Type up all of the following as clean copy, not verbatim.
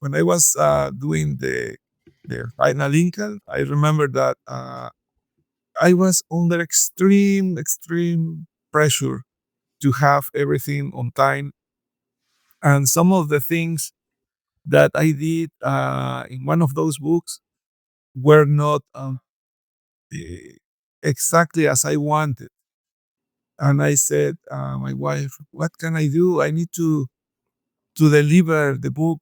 when I was doing the final Incal, I remember that I was under extreme pressure to have everything on time, and some of the things that I did in one of those books were not eh, exactly as I wanted. And I said, my wife, what can I do? I need to deliver the book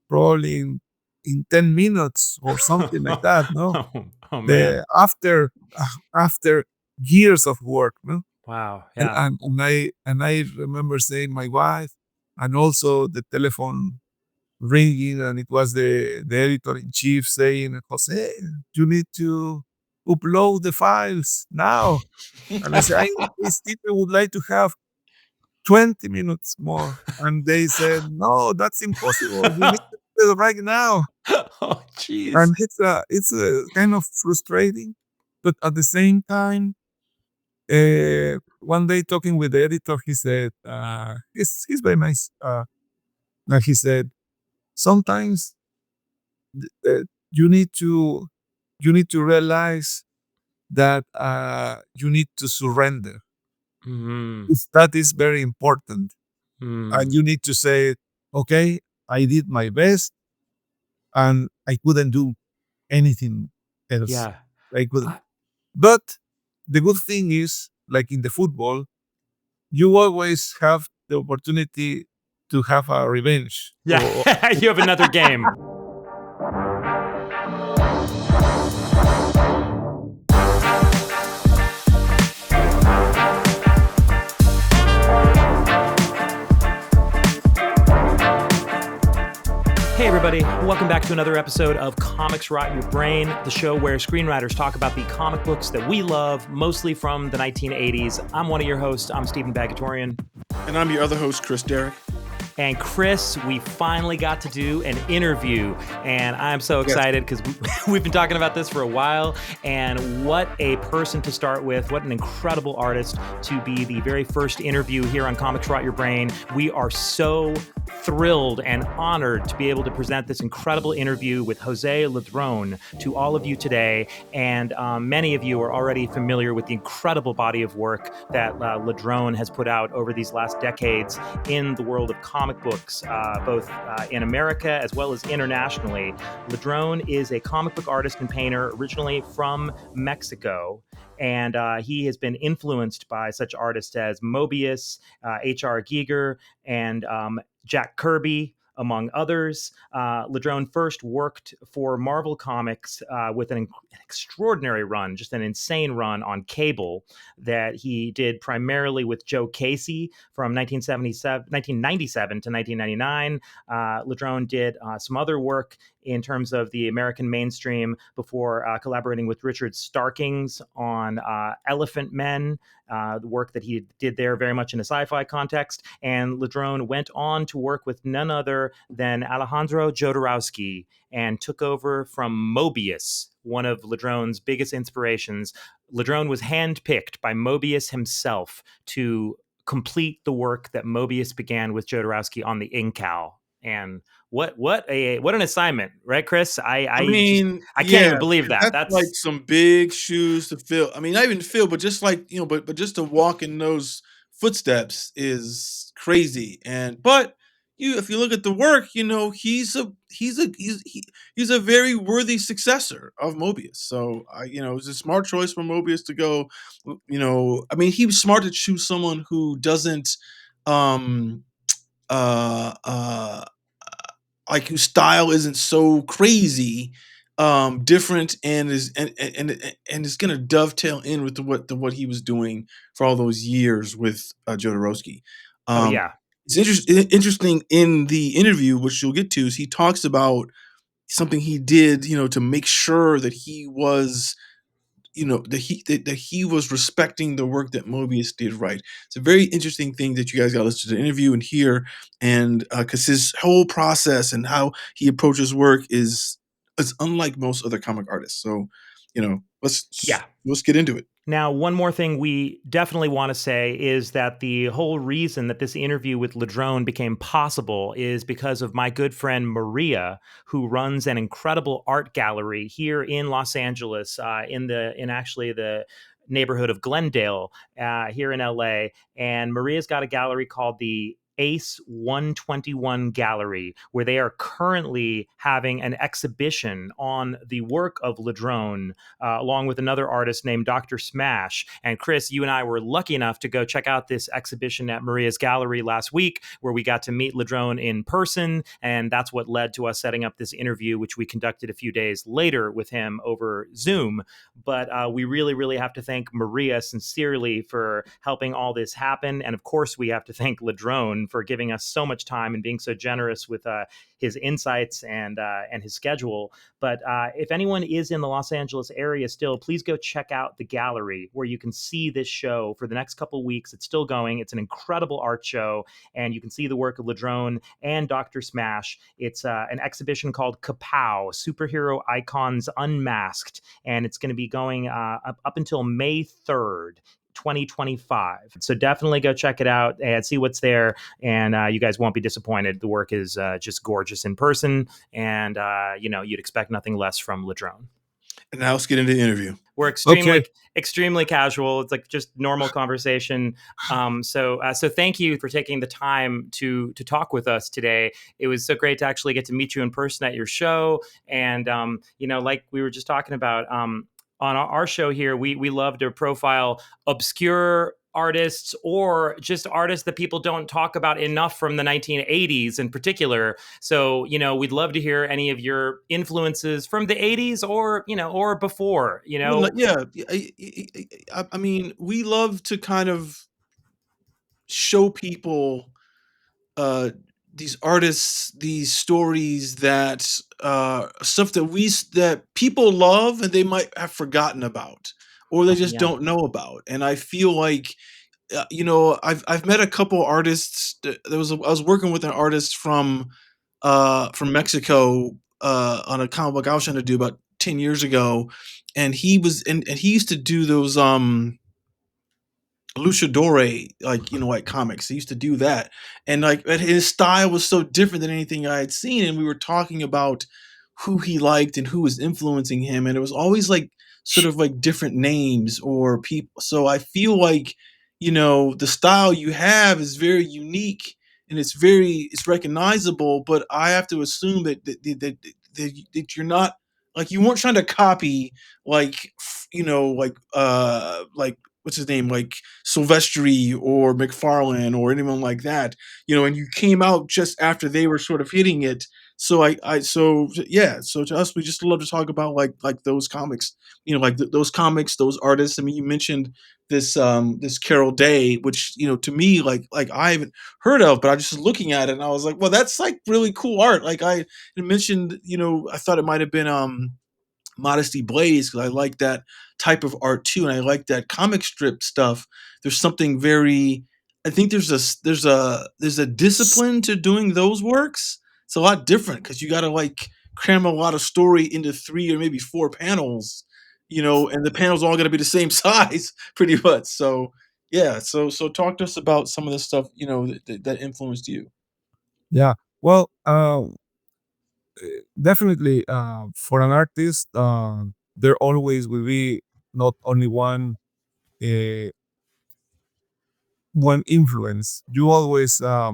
probably in 10 minutes or something like that. No, Oh man. the after years of work. No, Wow. and, Yeah. and I remember saying my wife, and also the telephone ringing, and it was the editor in chief saying, Jose, you need to upload the files now. And I said, I still would like to have 20 minutes more. And they said, no, that's impossible. You need to do it right now. Oh jeez. And it's kind of frustrating, but at the same time, one day talking with the editor, he said, he's very nice. And he said, sometimes uh, you need to you need to realize that you need to surrender. Mm, That is very important, and mm. you need to say, okay, I did my best, and I couldn't do anything else. Yeah. I couldn't. I- But the good thing is, like in the football, you always have the opportunity to have a revenge. Yeah. You have another game. Hey, everybody. Welcome back to another episode of Comics Rot Your Brain, the show where screenwriters talk about the comic books that we love, mostly from the 1980s. I'm one of your hosts. I'm Steven Bagatourian. And I'm your other host, Chris Derrick. And Chris, we finally got to do an interview, and I'm so excited because we've been talking about this for a while, and what a person to start with, what an incredible artist to be the very first interview here on Comics Rot Your Brain. We are so thrilled and honored to be able to present this incredible interview with José Ladrönn to all of you today, and many of you are already familiar with the incredible body of work that Ladrönn has put out over these last decades in the world of comic books, both in America as well as internationally. Ladrönn is a comic book artist and painter originally from Mexico, and he has been influenced by such artists as Moebius, H.R. Giger, and Jack Kirby, among others. Ladrönn first worked for Marvel Comics with an extraordinary run, just an insane run on cable that he did primarily with Joe Casey from 1997 to 1999. Ladrönn did some other work in terms of the American mainstream before collaborating with Richard Starkings on Elephant Men, the work that he did there very much in a sci-fi context. And Ladrönn went on to work with none other than Alejandro Jodorowsky and took over from Moebius, one of Ladrönn's biggest inspirations. Ladrönn was handpicked by Moebius himself to complete the work that Moebius began with Jodorowsky on the Incal. And what an assignment, right, Chris? I mean, I can't even yeah, believe that. that's like That's some big shoes to fill. I mean, not even fill, but just like, but just to walk in those footsteps is crazy. And but if you look at the work, he's a very worthy successor of Moebius. So it was a smart choice for Moebius to go. I mean, he was smart to choose someone who doesn't um uh uh like whose style isn't so crazy different and is gonna dovetail in with what he was doing for all those years with Jodorowsky. oh um yeah. it's interesting in the interview, which you'll get to, is he talks about something he did, to make sure that he was, that he was respecting the work that Moebius did right. It's a very interesting thing that you guys got to listen to the interview and hear, and because his whole process and how he approaches work is unlike most other comic artists. So, Yeah. let's get into it. Now, one more thing we definitely want to say is that the whole reason that this interview with Ladrönn became possible is because of my good friend Maria, who runs an incredible art gallery here in Los Angeles, in actually the neighborhood of Glendale, here in LA. And Maria's got a gallery called the Ace 121 Gallery, where they are currently having an exhibition on the work of Ladrönn, along with another artist named Dr. Smash. And Chris, you and I were lucky enough to go check out this exhibition at Maria's Gallery last week, where we got to meet Ladrönn in person. And that's what led to us setting up this interview, which we conducted a few days later with him over Zoom. But we really, really have to thank Maria sincerely for helping all this happen. And of course, we have to thank Ladrönn for giving us so much time and being so generous with his insights and his schedule. But if anyone is in the Los Angeles area still, please go check out the gallery where you can see this show for the next couple of weeks. It's still going. It's an incredible art show, and you can see the work of Ladrönn and Dr. Smash. It's an exhibition called Kapow, Superhero Icons Unmasked, and it's going to be going up until May 3rd. 2025. So definitely go check it out and see what's there. And you guys won't be disappointed. The work is just gorgeous in person. And, you'd expect nothing less from Ladrönn. And now let's get into the interview. We're extremely casual. It's like just normal conversation. So thank you for taking the time to talk with us today. It was so great to actually get to meet you in person at your show. And, like we were just talking about, on our show here, we love to profile obscure artists or just artists that people don't talk about enough from the 1980s in particular. So, we'd love to hear any of your influences from the 80s or before, Well, yeah. I mean, we love to kind of show people these artists, these stories that stuff that people love and they might have forgotten about or they just don't know about. And I feel like I've met a couple artists. I was working with an artist from Mexico on a comic book I was trying to do about 10 years ago, and he used to do those luchadore, like comics. He used to do that, and his style was so different than anything I had seen. And we were talking about who he liked and who was influencing him, and it was always like sort of like different names or people. So I feel like the style you have is very unique and it's recognizable. But I have to assume that you're not like you weren't trying to copy like what's his name, like Silvestri or McFarlane or anyone like that, and you came out just after they were sort of hitting it. So so to us, we just love to talk about like those comics, those comics, those artists. I mean, you mentioned this Carol Day, which to me like I haven't heard of, but I just was looking at it and I was like, well, that's like really cool art. Like I mentioned, I thought it might have been Modesty Blaze because I like that type of art too, and I like that comic strip stuff. There's something very, I think there's a discipline to doing those works. It's a lot different because you got to like cram a lot of story into 3 or maybe 4 panels, and the panels all got to be the same size pretty much. So yeah, so talk to us about some of the stuff that influenced you. Yeah. Well, definitely, for an artist, there always will be not only uh, one influence. You always uh,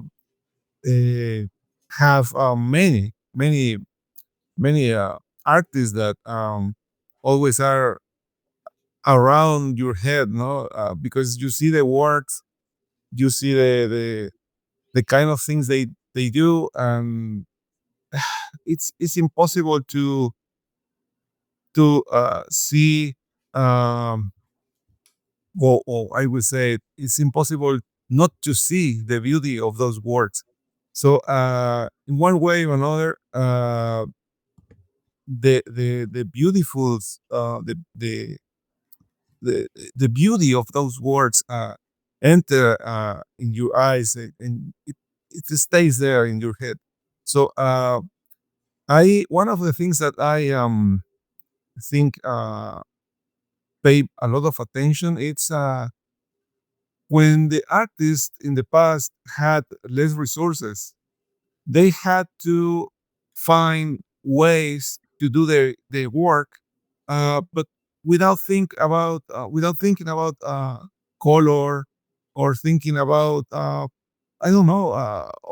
have many artists that always are around your head, no? Because you see the works, you see the kind of things they do, and it's impossible to see. Um, or I would say it's impossible not to see the beauty of those works. So, in one way or another, the beautiful the the beauty of those words enter in your eyes, and it stays there in your head. So, I one of the things that I think pay a lot of attention. It's when the artists in the past had less resources, they had to find ways to do their work, but without thinking about color, or thinking about I don't know,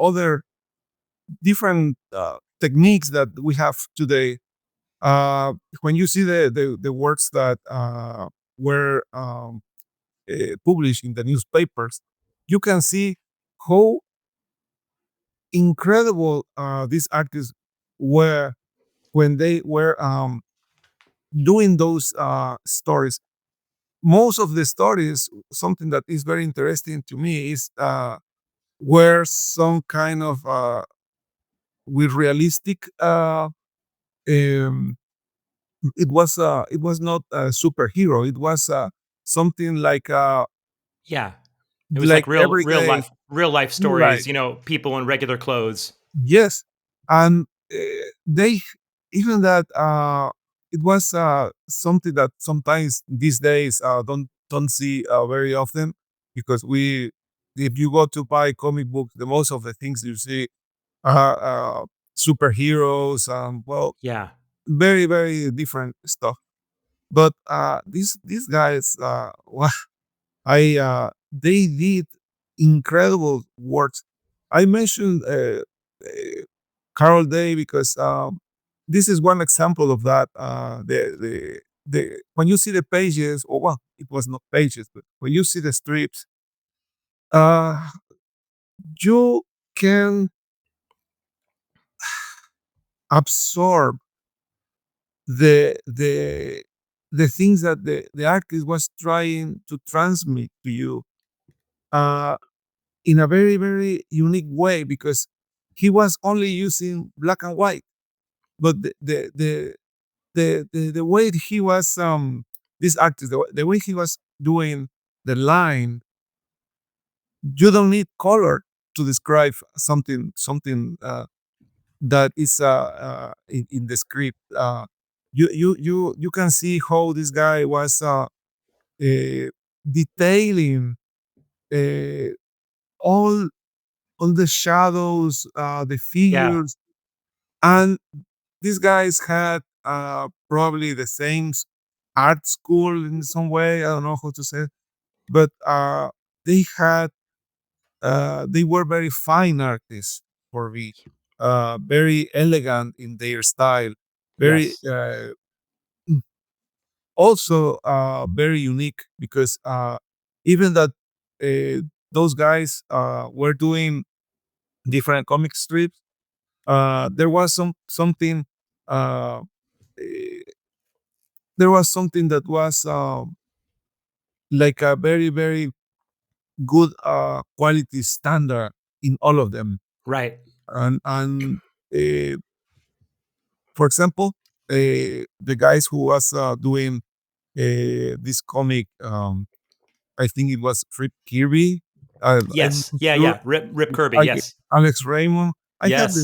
other different techniques that we have today. Uh, when you see the works that were published in the newspapers, you can see how incredible these artists were when they were doing those stories. Most of the stories, something that is very interesting to me is were some kind of with realistic. Um, it was not a superhero. It was something Yeah. It was like like everyday. real life Right. stories, people in regular clothes. Yes, and they even that it was something that sometimes these days don't see very often, because we if you go to buy comic books, the most of the things you see are superheroes, well, Yeah. very different stuff. But these guys, I they did incredible works. I mentioned Carol Day because this is one example of that. The when you see the pages, or well, it was not pages, but when you see the strips, uh, you can absorb the the things that the artist was trying to transmit to you. Uh, in a very unique way, because he was only using black and white, but the way he was this artist, the way he was doing the line, you don't need color to describe something that is in the script. You can see how this guy was detailing uh, all all the shadows, the Yeah. figures, and these guys had probably the same art school in some way. I don't know how to say it, but they had they were very fine artists for me, very elegant in their style, very Yes. also very unique, because even that those guys were doing different comic strips. There was something uh, eh, there was something that was like a very good quality standard in all of them. Right. And uh, for example, the guys who was doing this comic, I think it was Rip Kirby. I'm Yes. not Yeah, sure. yeah. Rip Kirby. I, Yes. Alex Raymond. I have Yes.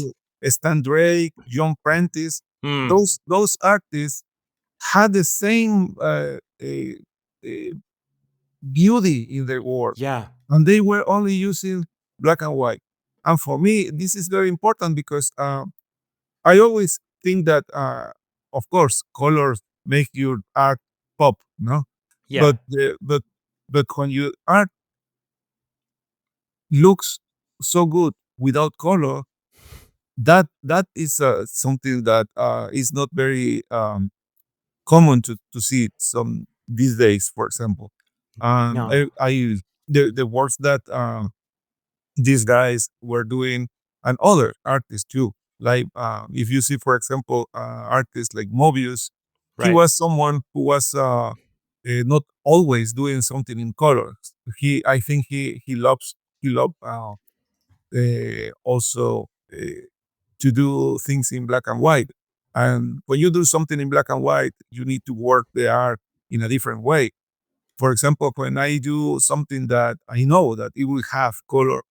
the Stan Drake, John Prentice. Hmm. Those artists had the same uh, beauty in their work, Yeah. and they were only using black and white. And for me, this is very important, because I always think that, of course, colors make your art pop, no? Yeah. But but when your art looks so good without color, that is something that is not very common to see some these days. For example, No. I the works that these guys were doing, and other artists too. Like if you see, for example, artists like Moebius, he Right. was someone who was not always doing something in colors. I think he loved also to do things in black and white. And when you do something in black and white, you need to work the art in a different way. For example, when I do something that I know that it will have color,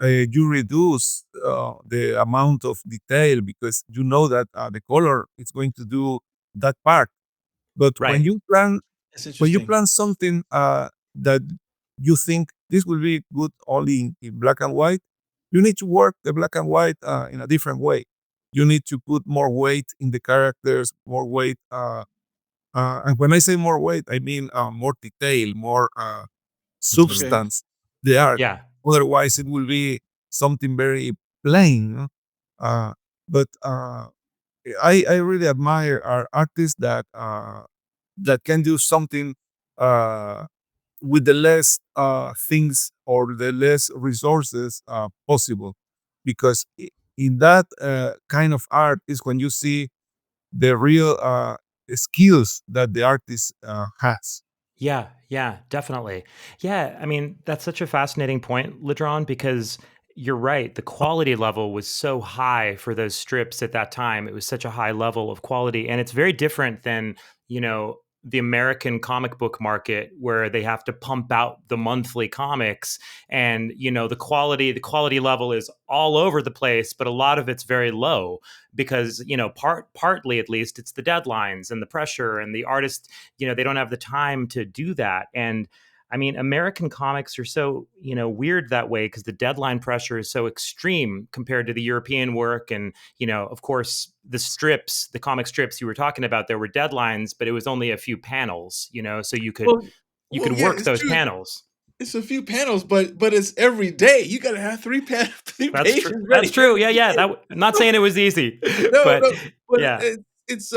you reduce the amount of detail, because you know that the color is going to do that part. But when Right. you plan That's when you interesting. plan something that you think this will be good only in black and white, you need to work the black and white in a different way. You need to put more weight in the characters, more weight. And when I say more weight, I mean more detail, more Mhm. Okay. substance, the art. Yeah. Otherwise, it will be something very plain. No? But I really admire our artists that can do something uh, with the less things or the less resources possible, because in that kind of art is when you see the real skills that the artist has. Yeah, yeah, definitely. Yeah, I mean, that's such a fascinating point, Ladron, because you're right. The quality level was so high for those strips at that time. It was such a high level of quality. And it's very different than, the American comic book market where they have to pump out the monthly comics and the quality level is all over the place, but a lot of it's very low because, partly at least it's the deadlines and the pressure and the artist, they don't have the time to do that. And I mean, American comics are so, weird that way because the deadline pressure is so extreme compared to the European work. And, of course, the comic strips you were talking about, there were deadlines, but it was only a few panels, so you could Well, you could yeah, work it's those true. panels. It's a few panels, but it's every day. You got to have three That's true. pages That's ready true. every Yeah, yeah. day. I'm not saying it was easy, No, but no, but yeah, it's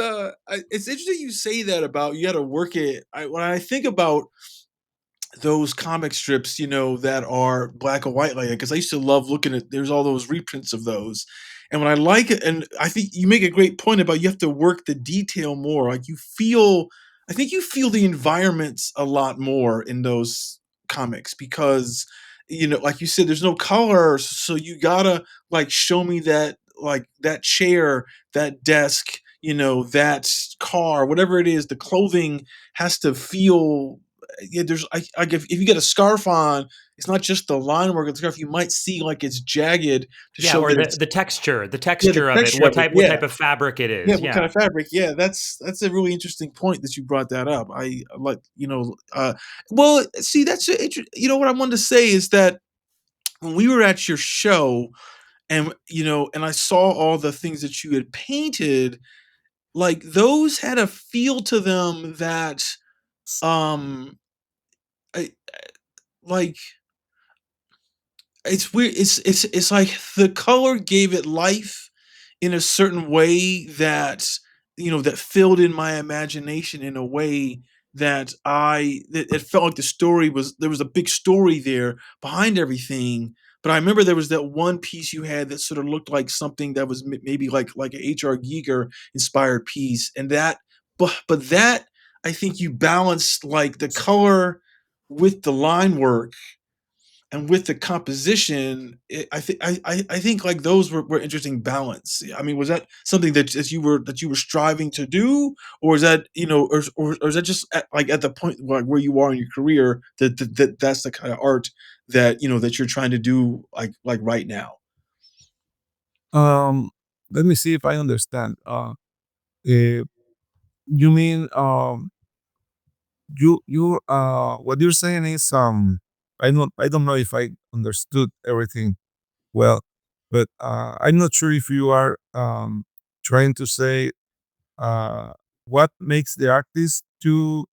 interesting you say that about you got to work it. When I think about those comic strips, that are black and white like that, because I used to love looking at. There's all those reprints of those, and when I like it, and I think you make a great point about you have to work the detail more. Like you feel, I think you feel the environments a lot more in those comics because like you said, there's no color, so you gotta like show me that like that chair, that desk, that car, whatever it is, the clothing has to feel yeah, there's I if you get a scarf on, it's not just the line work of the scarf. You might see like it's jagged to yeah. show Or that the it's the texture, the yeah, the texture of it. texture What of it. type what Yeah, type of fabric it yeah, is. what kind Yeah. of fabric? Yeah, that's a really interesting point that you brought that up. I like well, see, that's what I wanted to say is that when we were at your show and and I saw all the things that you had painted, like those had a feel to them that um I, like it's weird. It's like the color gave it life in a certain way that that filled in my imagination in a way that it felt like the story was there was a big story there behind everything. But I remember there was that one piece you had that sort of looked like something that was maybe like a H.R. Giger inspired piece, and that but that I think you balanced like the color with the line work and with the composition, I think like those were interesting balance. I mean, was that something that you were striving to do, or is that or is that just like at the point like where you are in your career that's the kind of art that that you're trying to do like right now? Um, Let me see if I understand. Uh, you mean you what you're saying is I don't know if I understood everything well, but I'm not sure if you are trying to say uh what makes the artist to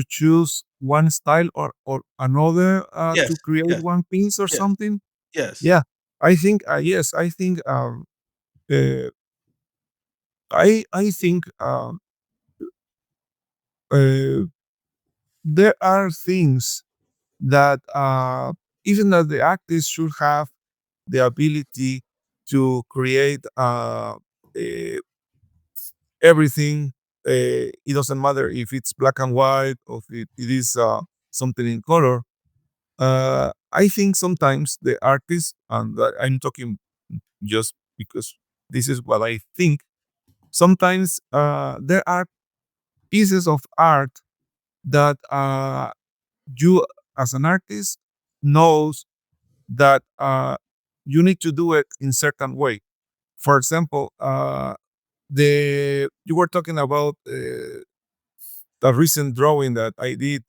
choose one style or another to Yes, create yes, one piece or yes, something. yes, Yeah, I think yes, I think uh, I think uh, there are things that even that the artist should have the ability to create everything. It doesn't matter if it's black and white or if it is something in color. I think sometimes the artist, and I'm talking just because this is what I think. Sometimes there are pieces of art that you, as an artist, knows that you need to do it in certain way. For example, the you were talking about the recent drawing that I did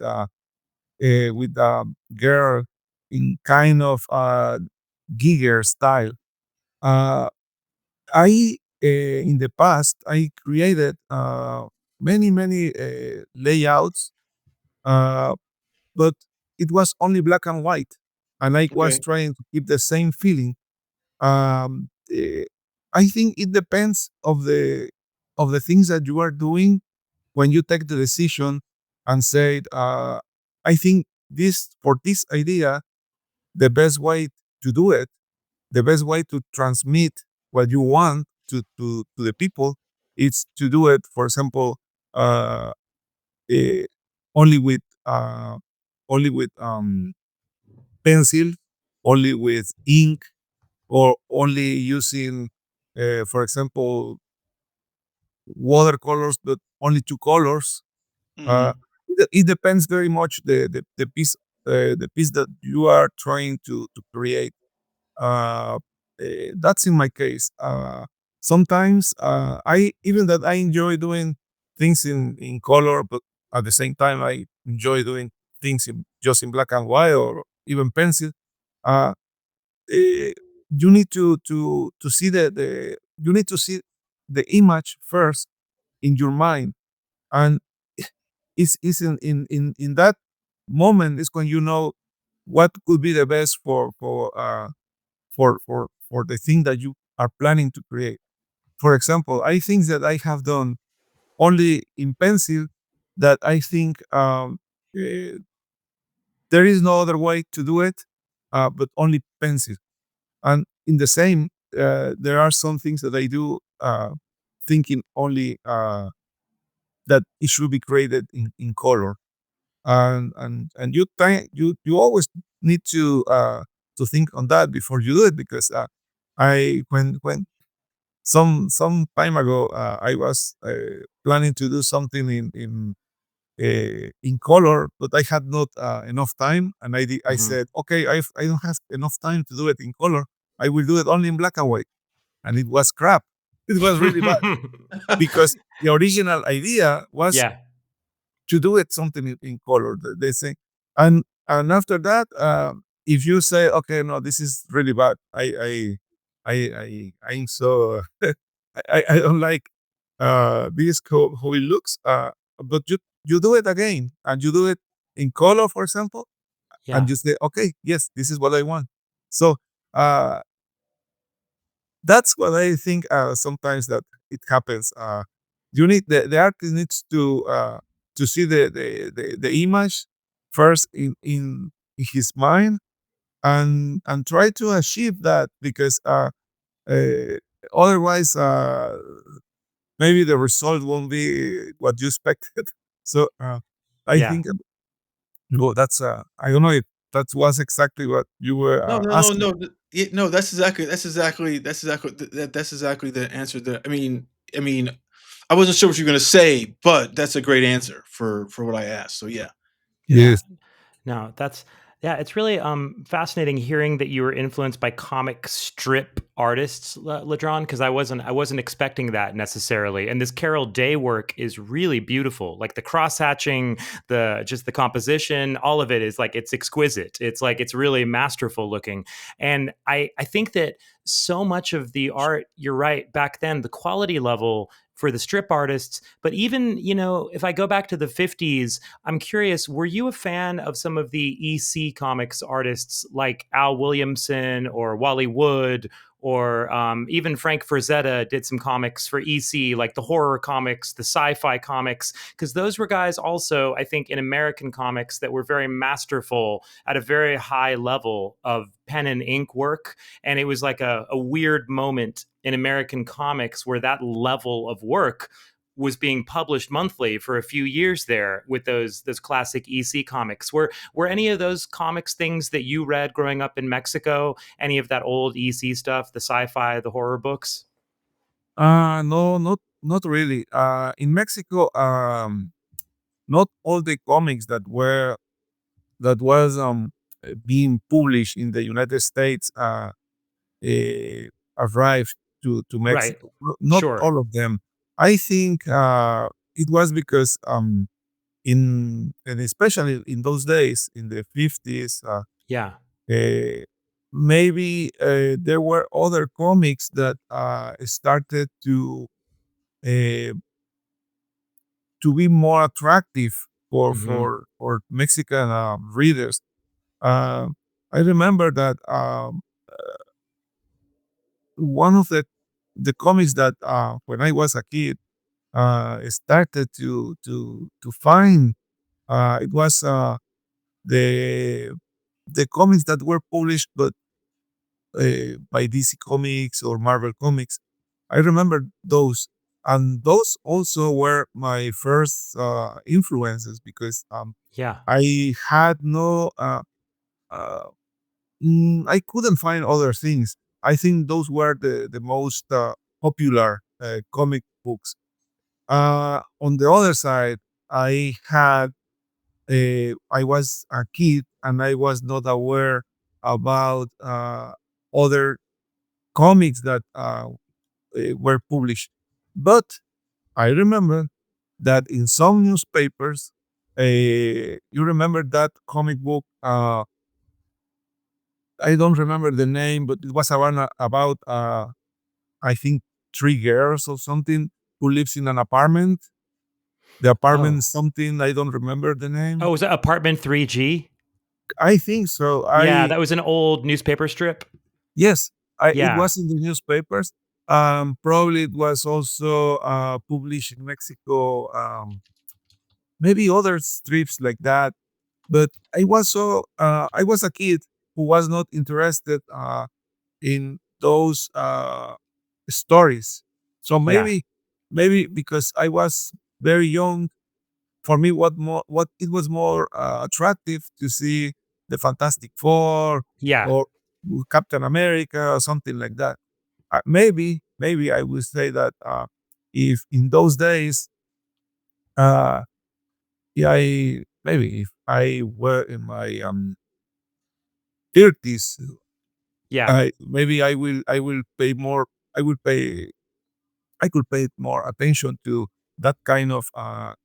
with a girl in kind of Giger style. Uh, I in the past I created many layouts, uh, but it was only black and white, and I was Okay. trying to keep the same feeling. I think it depends of the things that you are doing when you take the decision and say, I think this for this idea, the best way to do it, the best way to transmit what you want to the people is to do it, for example, uh, eh, only with uh, only with pencil, only with ink, or only using, for example, watercolors, but only two colors. Uh, Hmm. it depends very much the piece that you are trying to create. Uh, that's in my case. Sometimes I even that I enjoy doing things in color, but at the same time I enjoy doing things just in black and white or even pencil. Uh, you need to see the you need to see the image first in your mind, and it's in that moment is when you know what could be the best for the thing that you are planning to create. For example, I think that I have done only in pencil that I think eh, there is no other way to do it, but only pencil. And in the same, there are some things that I do thinking only that it should be created in color. And you always need to think on that before you do it, because I when some time ago I was planning to do something in color, but I had not enough time, and I Mhm. said, okay, I don't have enough time to do it in color. I will do it only in black and white, and it was crap. It was really bad because the original idea was Yeah. to do it something in color. They say, and after that, if you say, okay, no, this is really bad. I'm so I don't like this how it looks. But you do it again, and you do it in color, for example, and Yeah. you say, okay, yes, this is what I want. So uh, that's what I think. Sometimes that it happens. You need the artist needs to see the image first in his mind, and try to achieve that, because uh, otherwise maybe the result won't be what you expected. So I Yeah. think well, that's I don't know if that was exactly what you were No, no, no, asking. no. No, that's exactly the answer. That I mean, I wasn't sure what you were gonna say, but that's a great answer for what I asked. So yeah, yeah. Yeah. Yes, No, that's yeah, it's really fascinating hearing that you were influenced by comic strip artists, Ladron, because I wasn't expecting that necessarily. And this Carol Day work is really beautiful. Like the cross hatching, the just the composition, all of it is like it's exquisite. It's like it's really masterful looking. And I think that so much of the art, you're right, back then the quality level for the strip artists, but even, if I go back to the 50s, I'm curious, were you a fan of some of the EC comics artists like Al Williamson or Wally Wood, or even Frank Frazetta did some comics for EC, like the horror comics, the sci-fi comics, because those were guys also, I think, in American comics that were very masterful at a very high level of pen and ink work. And it was like a weird moment in American comics where that level of work was being published monthly for a few years there with those classic EC comics. Were any of those comics things that you read growing up in Mexico? Any of that old EC stuff, the sci-fi, the horror books? no, not really. In Mexico, not all the comics that was being published in the United States uh, arrived to Right. Mexico. Not Sure. all of them. I think it was because and especially in those days in the 50s, Yeah. maybe there were other comics that started uh, to be more attractive for Hmm. Mexican readers. Uh, I remember that one of the comics that when I was a kid started to find it was the the comics that were published but by DC Comics or Marvel Comics. I remember those, and those also were my first influences because Yeah. I had no uh, I couldn't find other things. I think those were the most popular comic books. On the other side, I had I was a kid and I was not aware about other comics that were published. But I remember that in some newspapers, you remember that comic book. I don't remember the name, but it was about I think three girls or something who lives in an apartment. The apartment Oh. is something I don't remember the name. Oh, was it Apartment 3G? I think so. Yeah, that was an old newspaper strip. Yes, it Yeah. was in the newspapers. Probably it was also published in Mexico. Maybe other strips like that. But I was a kid who was not interested in those stories. So Yeah. maybe because I was very young, for me, what it was more attractive to see the Fantastic Four Yeah. or Captain America or something like that. Maybe I would say that if in those days, uh, yeah, maybe if I were in my 30s, Yeah. I maybe I will pay more. I will pay. I could pay more attention to that kind of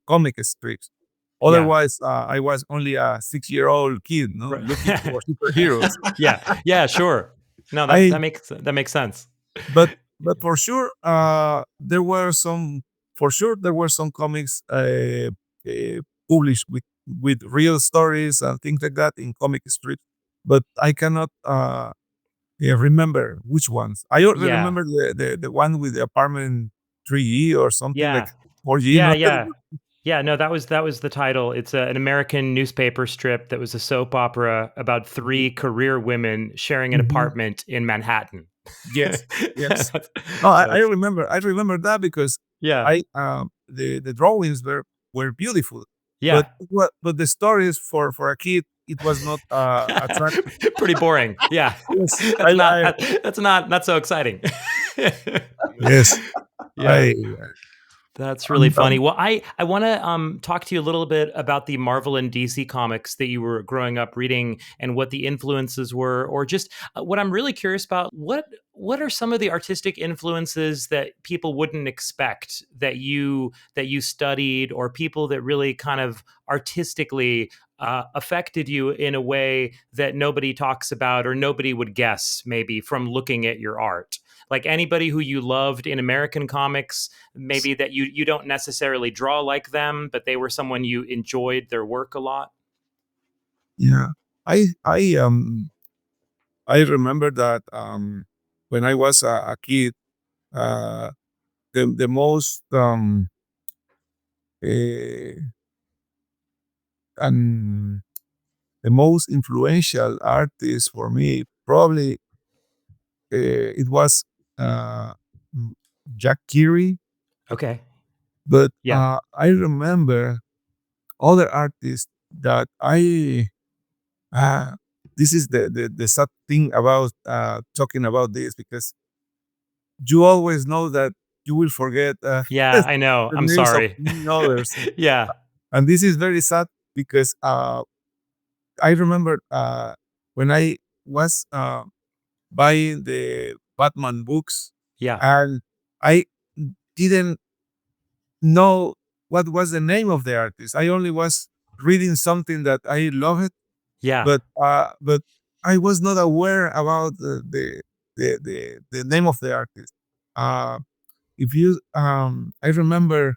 comic strips. Yeah. Otherwise, I was only a 6-year-old kid, no, looking Right. for superheroes. Yeah. Yeah, sure. No, that I that makes sense. but for sure, there were some comics published with real stories and things like that in comic strips. But I cannot remember which ones. I only Yeah. remember the one with the apartment 3E or something like Yeah. 4G. Yeah, No, yeah. Yeah, no, that was the title. It's an American newspaper strip that was a soap opera about three career women sharing an Mhm. apartment in Manhattan. Yes, yes. That's No, I that's remember. I remember that because yeah. the drawings were beautiful, Yeah. but the stories for a kid it was not attractive. Pretty boring. Yeah. Yes, That's not that's not so exciting. yes, Yeah. I That's really um, funny. Well, I want to talk to you a little bit about the Marvel and DC comics that you were growing up reading and what the influences were, or just what I'm really curious about. What are some of the artistic influences that people wouldn't expect that you studied, or people that really kind of artistically affected you in a way that nobody talks about or nobody would guess, maybe from looking at your art? Like anybody who you loved in American comics, maybe that you don't necessarily draw like them, but they were someone you enjoyed their work a lot. yeah, I I um I remember that when I was a kid, uh, the most eh, and the most influential artist for me probably it was uh, m- Jack Kirby, Okay. but Yeah. I remember other artists that I. Uh, this is the sad thing about talking about this because you always know that you will forget Yeah, the I know. I'm names of sorry. many others, Yeah. and this is very sad because I remember when I was buying the Batman books, Yeah. and I didn't know. what was the name of the artist. I only was reading something that I loved, Yeah. but I was not aware about the name of the artist. Uh, if you um, I remember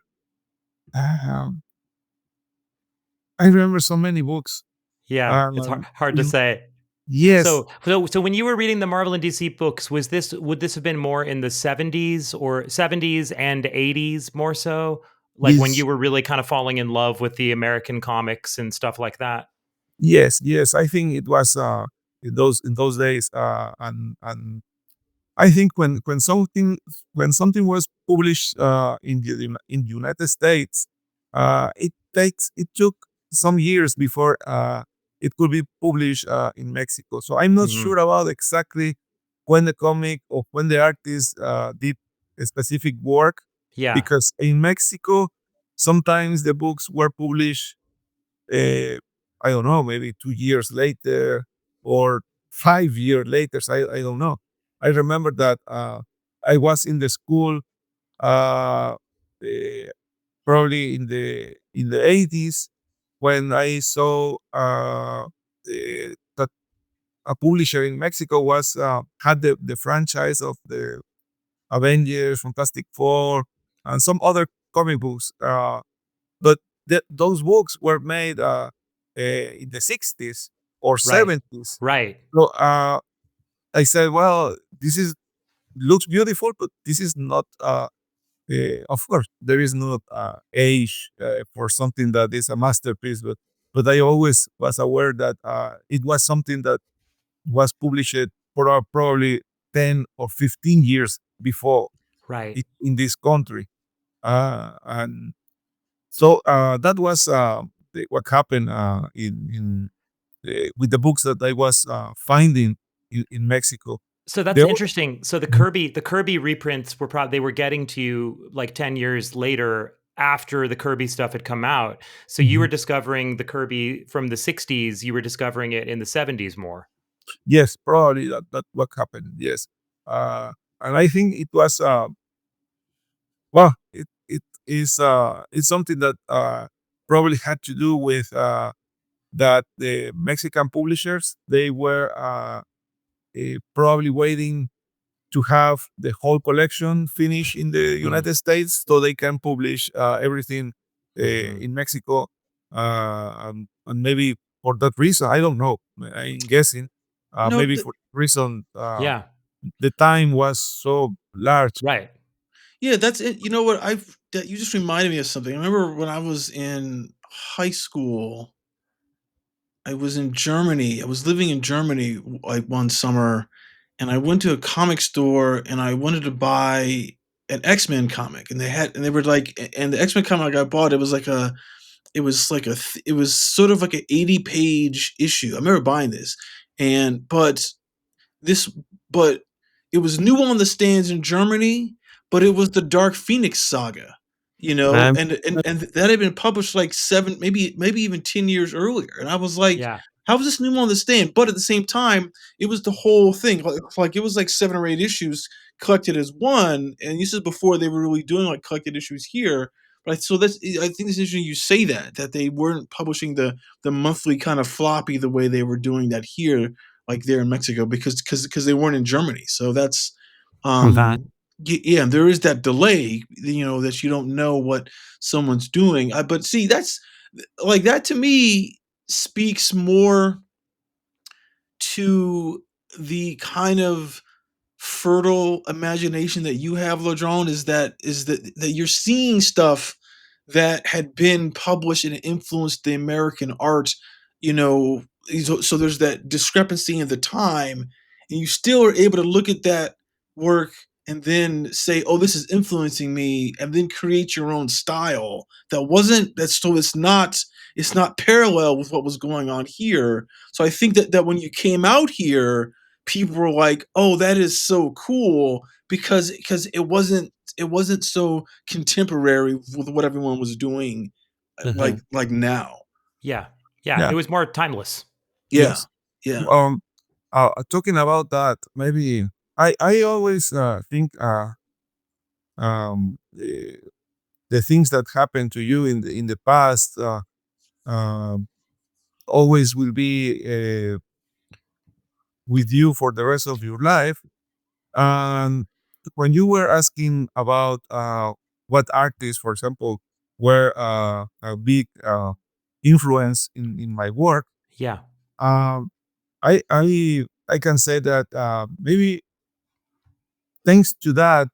so many books. Yeah. It's hard to In, say. yes, So when you were reading the Marvel and DC books, would this have been more in the 70s or 70s and 80s more so? Like when yes, you were really kind of falling in love with the American comics and stuff like that? yes. I think it was in those days, and I think when something was published in the United States, it took some years before it could be published in Mexico. So I'm not Mhm. sure about exactly when the comic or when the artist did a specific work, Yeah. because in Mexico sometimes the books were published, uh, I don't know, maybe 2 years later or 5 years later. I don't know. I remember that I was in the school, uh, eh, probably in the 80s, when I saw that a publisher in Mexico was had the franchise of the Avengers, Fantastic Four, and some other comic books. But those books were made in the 60s or Right. 70s. Right. So I said, well, this is looks beautiful, but this is not. Of course, there is no age for something that is a masterpiece, but I always was aware that it was something that was published for probably 10 or 15 years before Right. in this country, and so that was what happened with the books that I was finding in Mexico. So that's The other- interesting. So Mhm, The Kirby reprints were probably they were getting to you like 10 years later after the Kirby stuff had come out. So you were mhm. discovering the Kirby from the 60s, you were discovering it in the 70s more. Yes, probably that what happened. Yes, uh, and I think it was well, it is it's something that probably had to do with that the Mexican publishers, they were probably waiting to have the whole collection finished in the Mm, United States so they can publish everything mhm. in Mexico. And maybe for that reason, I don't know. I'm guessing. No, Maybe for reason Yeah, the time was so large. right. yeah, that's it. You know what? You just reminded me of something. I remember when I was in high school, I was in Germany. I was living in Germany like one summer, and I went to a comic store and I wanted to buy an X-Men comic, and they were like, and the X-Men comic I bought, it was sort of like an 80-page issue. I remember buying this, and this but it was new on the stands in Germany, but it was the Dark Phoenix saga, you know, Um, and that had been published like 7, maybe even 10 years earlier, and I was like, Yeah, "How is this new on the stand?" But at the same time, it was the whole thing, like, it was like 7 or 8 issues collected as one, and this is before they were really doing, like, collected issues here, right? So I think it's interesting you say that they weren't publishing the monthly kind of floppy the way they were doing that here, like there in Mexico, because they weren't in Germany. So that's that. yeah, there is that delay, you know, that you don't know what someone's doing. But see, that's like that to me speaks more to the kind of fertile imagination that you have, Ladrone, is that you're seeing stuff that had been published and influenced the American art, you know. So there's that discrepancy in the time, and you still are able to look at that work and then say, "Oh, this is influencing me," and then create your own style that wasn't that's so it's not parallel with what was going on here. So I think that when you came out here, people were like, "Oh, that is so cool," because it wasn't so contemporary with what everyone was doing, Mhm. like now. yeah, yeah. Yeah. It was more timeless. Yeah, Yes. yeah. Um. Talking about that, maybe I always think um the things that happened to you in the past uh, always will be with you for the rest of your life. And when you were asking about what artists, for example, were a big influence in my work, Yeah. um, I can say that maybe thanks to that,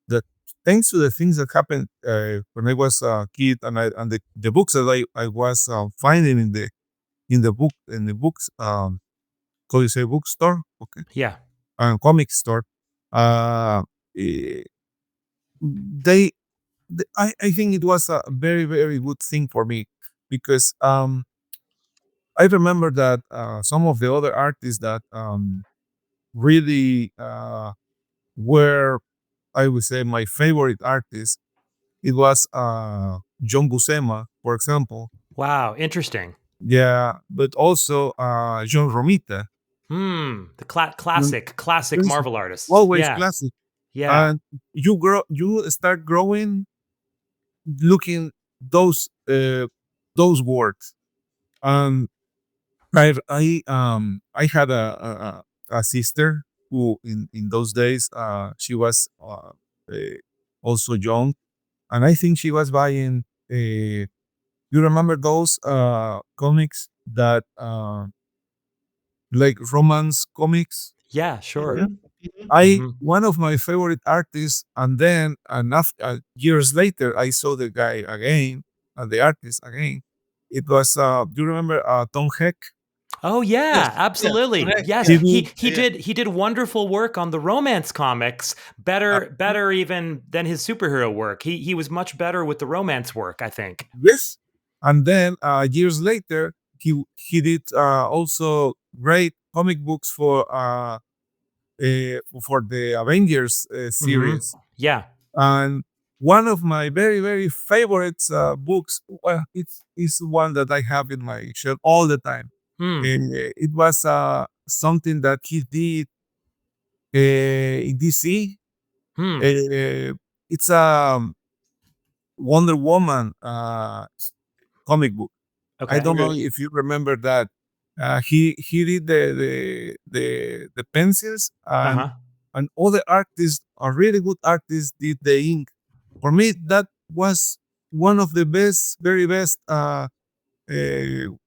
the thanks to the things that happened when I was a kid, and the books that I was finding in the books, how you say, bookstore, okay, Yeah. comic store, uh, eh, they, I think it was a very very good thing for me, because I remember that some of the other artists that really were, I would say, my favorite artists. It was John Buscema, for example. Wow. Interesting. Yeah, but also John Romita. The Mm, classic this is Marvel artists. always Yeah. classic. Yeah. And you start growing, looking those words. And I had a sister who in those days she was also young, and I think she was buying a. You remember those comics that like romance comics? Yeah. Yeah. Sure. I Hmm. One of my favorite artists, and then enough years later, I saw the guy again, the artist again. It was do you remember Tom Heck? Oh Yes, yeah, yes, absolutely. correct, Yes, He yeah, did yeah, he did wonderful work on the romance comics. uh, Better even than his superhero work. He was much better with the romance work, I think. this, and then years later, he did also great comic books for the Avengers Hmm. series. Yeah. And one of my very, very favorite books, well, it's one that I have in my shelf all the time. Hmm. It was something that he did in DC. Hmm. It's a Wonder Woman comic book. I Okay. don't know okay, if you remember that. He did the pencils, Uh-huh. and other artists, a really good artists, did the ink. For me, that was one of the best, very best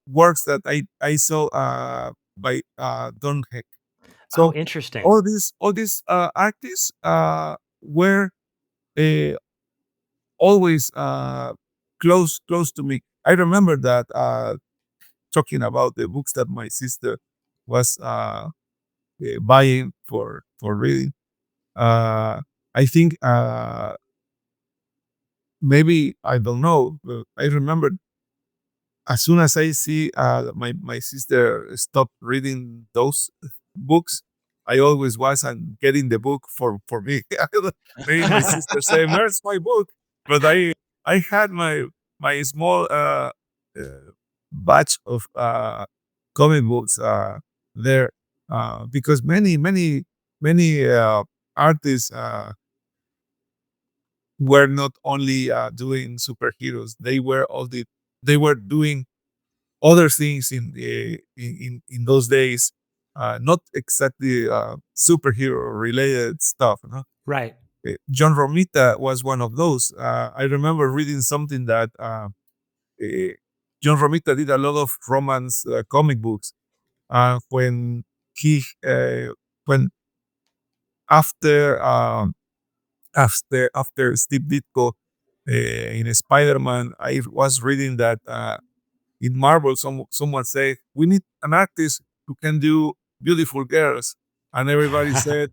works that I saw by Don Heck. Oh, So interesting. all these artists were uh, always close to me. I remember that talking about the books that my sister was buying for reading. Uh, I think maybe I don't know. But I remember as soon as I see my sister stop reading those books, I always was and getting the book for me. Maybe my sister say, "Where's my book?" But I had my small batch of comic books there because many artists were not only doing superheroes; they were doing other things in those days, not exactly superhero related stuff. No? Right. John Romita was one of those. I remember reading something that John Romita did a lot of romance comic books when he when after after Steve Ditko in Spider-Man, I was reading that in Marvel, someone said we need an artist who can do beautiful girls, and everybody said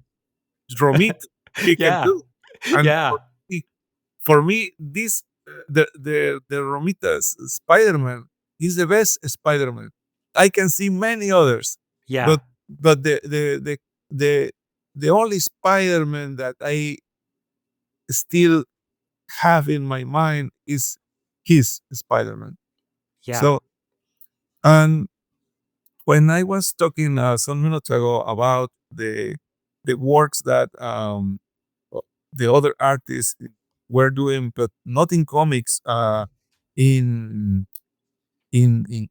Romit, he can Yeah. do. And Yeah. for me, this the Romita's Spider-Man is the best Spider-Man. I can see many others, Yeah. but the the only Spider-Man that I still have in my mind is his Spider-Man. Yeah. So, and when I was talking some minutes ago about the works that the other artists were doing, but not in comics, in in in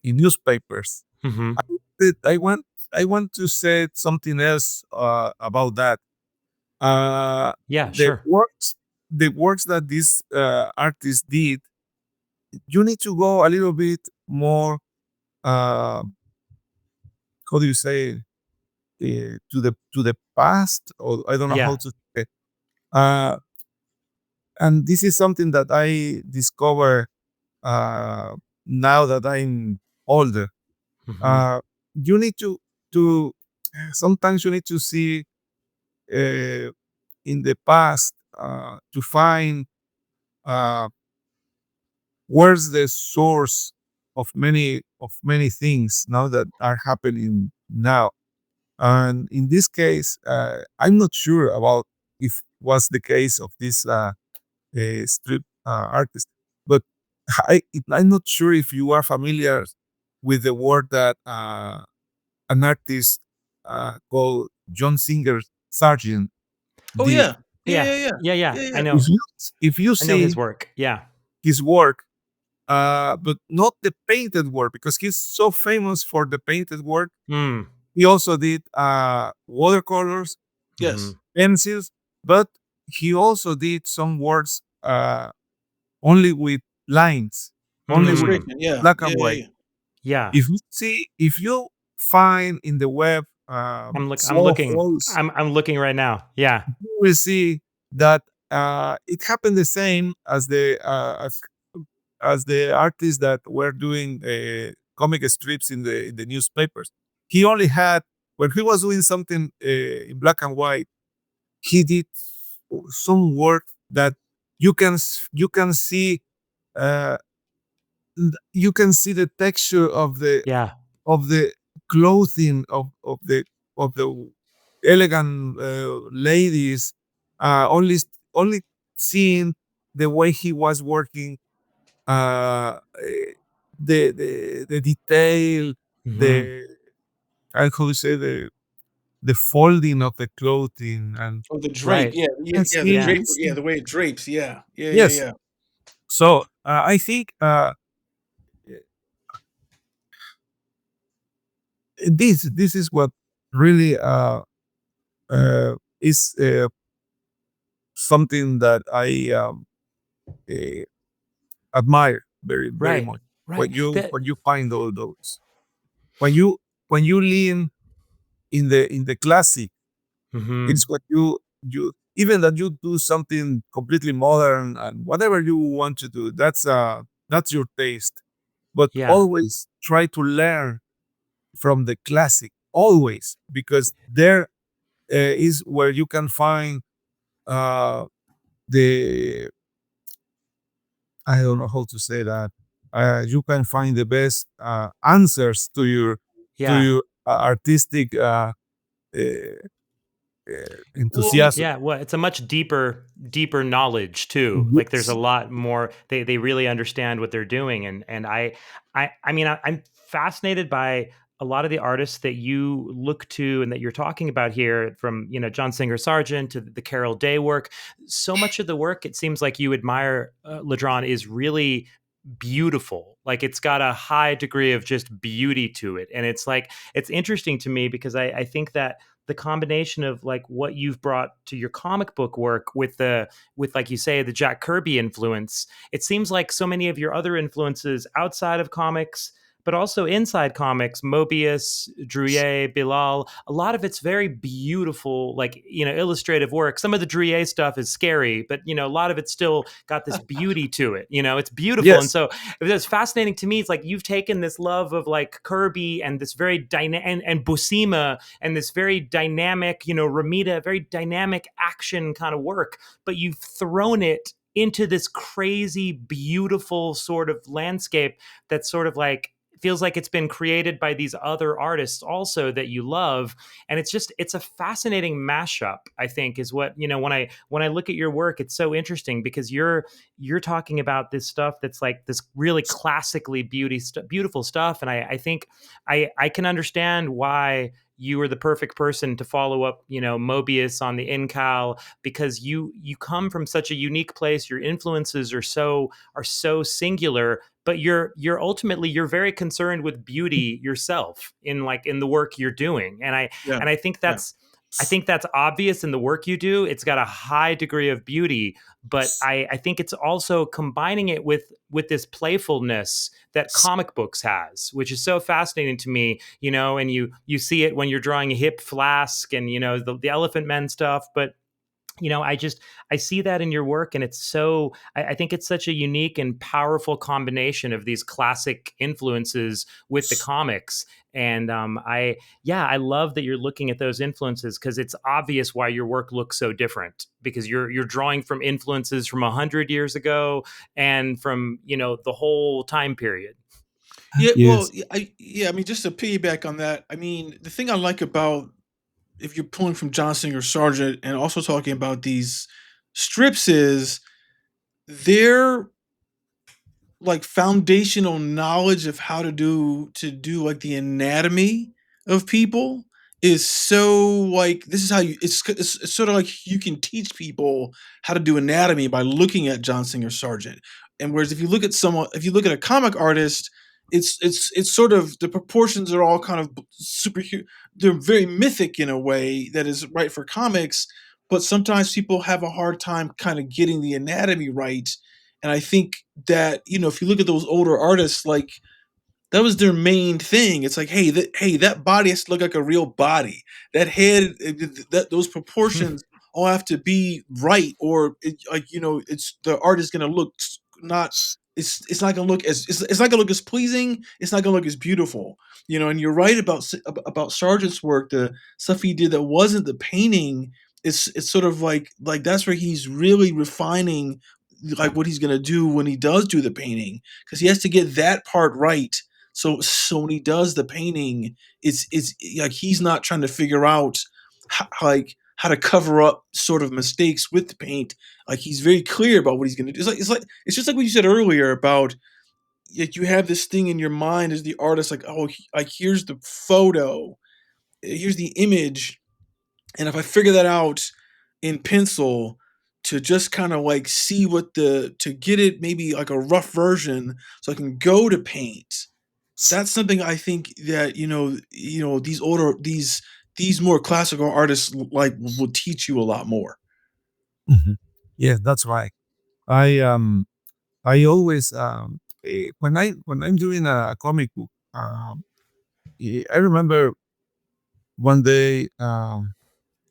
in newspapers. Mm-hmm. I want to say something else about that. Yeah, The sure. works that this artist did, you need to go a little bit more. Uh, how do you say, to the past, or I don't know how Yeah. to say it. Uh, and this is something that I discover uh, now that I'm older. Mm-hmm. Uh, you need to sometimes you need to see uh, in the past to find uh, where's the source of many things now that are happening now. And in this case, I'm not sure about if was the case of this strip artist, but I'm not sure if you are familiar with the work that an artist called John Singer Sargent Oh did. yeah, yeah, Yeah. yeah, yeah, Yeah. Yeah. yeah, I yeah. know. If you I know his see work. Yeah. his work, but not the painted work, because he's so famous for the painted work. Mm. He also did watercolors, Mm-hmm. Yes, pencils, but he also did some works only with lines, only with Mm. illustration. Yeah, black yeah, and yeah, white. yeah. Yeah. If you find in the web I'm small looking. holes, I'm looking right now. Yeah. you will see that it happened the same as the artists that were doing comic strips in the newspapers. He only had, when he was doing something in black and white, he did some work that you can see uh, you can see the texture Yeah. of the clothing of the elegant ladies, only seeing the way he was working, the detail, Mm-hmm. the how do you say, the folding of the clothing, and Oh, the drape. Right. Yeah, yeah, and yeah. The see, Yeah. drape. Yeah, the way it drapes. Yeah, yeah, yeah, yes. yeah. So I think this is what really is something that I uh, admire very Right. much. Right. That. When you find all those, when you when you lean in the classic, Mm-hmm. it's what you even that you do something completely modern and whatever you want to do. That's your taste, but Yeah. always try to learn from the classic. Always, because there is where you can find uh, the I don't know how to say that. You can find the best answers to Yeah. your artistic uh, Well, enthusiasm. Yeah, well, it's a much deeper knowledge too. Like there's a Yes. lot more. They really understand what they're doing, and I mean I'm fascinated by a lot of the artists that you look to and that you're talking about here, from John Singer Sargent to the Carol Day work. So much of the work, it seems like you admire, Ladrönn, is really beautiful. Like it's got a high degree of just beauty to it, and it's like it's interesting to me because I think that the combination of like what you've brought to your comic book work with like you say the Jack Kirby influence, it seems like so many of your other influences outside of comics but also inside comics, Moebius, Drouillet, Bilal, a lot of it's very beautiful, like, illustrative work. Some of the Drouillet stuff is scary, but, a lot of it's still got this beauty to it. It's beautiful. And Yes. so it's fascinating to me. It's like you've taken this love of like Kirby and this very dynamic, and Buscema, and this very dynamic, Romita, very dynamic action kind of work, but you've thrown it into this crazy, beautiful sort of landscape that's sort of like feels like it's been created by these other artists also that you love. And it's a fascinating mashup, I think, is what, when I look at your work, it's so interesting because you're talking about this stuff that's like this really classically beautiful stuff. And I think I can understand why you are the perfect person to follow up, Moebius on the Incal, because you come from such a unique place. Your influences are so singular, but you're ultimately you're very concerned with beauty yourself in the work you're doing. Yeah. And I think that's obvious in the work you do. It's got a high degree of beauty, but I think it's also combining it with this playfulness that comic books has, which is so fascinating to me. And you see it when you're drawing a hip flask and the Elephant Men stuff, but I see that in your work, and I think it's such a unique and powerful combination of these classic influences with the comics. And I love that you're looking at those influences, because it's obvious why your work looks so different, because you're drawing from influences from 100 years ago and from the whole time period. Yeah, well, Yes. I mean, just to piggyback on that, I mean, the thing I like about, if you're pulling from John Singer Sargent and also talking about these strips, is they're like foundational knowledge of how to do like the anatomy of people is so like, this is how you, it's sort of like you can teach people how to do anatomy by looking at John Singer Sargent. And whereas if you look at a comic artist, it's sort of, the proportions are all kind of super, they're very mythic in a way that is right for comics, but sometimes people have a hard time kind of getting the anatomy right. And I think that, if you look at those older artists, like, that was their main thing. It's like, hey, that body has to look like a real body. That head, that those proportions all have to be right, or it's, the art is going to look not. It's not going to look as, it's not going to look as pleasing. It's not going to look as beautiful. And you're right about Sargent's work. The stuff he did that wasn't the painting. It's sort of like that's where he's really refining like what he's gonna do when he does do the painting, because he has to get that part right. So when he does the painting, it's like he's not trying to figure out how to cover up sort of mistakes with the paint. Like, he's very clear about what he's gonna do. It's just like what you said earlier about, like, you have this thing in your mind as the artist, like, oh, like, here's the photo, here's the image, and if I figure that out in pencil, to just kind of like see to get it maybe like a rough version so I can go to paint. That's something I think that, these more classical artists like will teach you a lot more. Mhm. Yeah, that's right. I always when I'm doing a comic book, I remember one day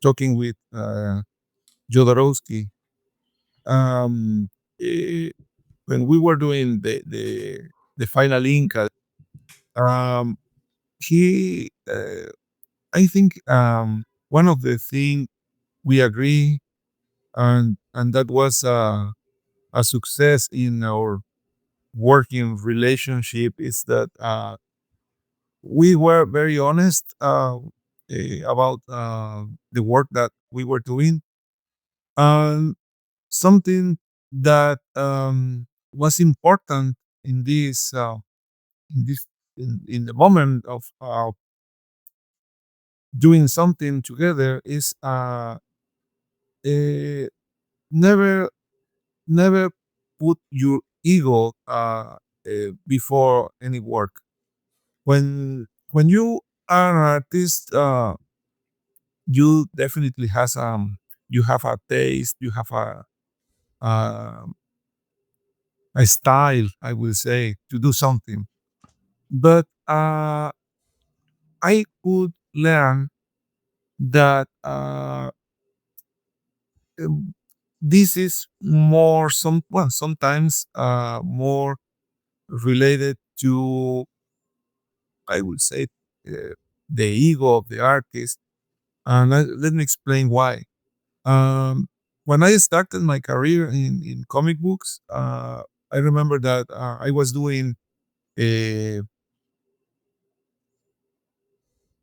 talking with Jodorowsky. Um, eh, when we were doing the final Inca, um, he I think one of the things we agree, and that was a success in our working relationship, is that we were very honest about the work that we were doing. And something that was important in this in the moment of doing something together is uh, never never put your ego before any work. When you are an artist, you definitely has you have a taste, you have um a style, I will say, to do something. But I could learn that um, this is more sometimes more related to, I would say, uh, the ego of the artist. And let me explain why. When I started my career in comic books, I remember that I was doing a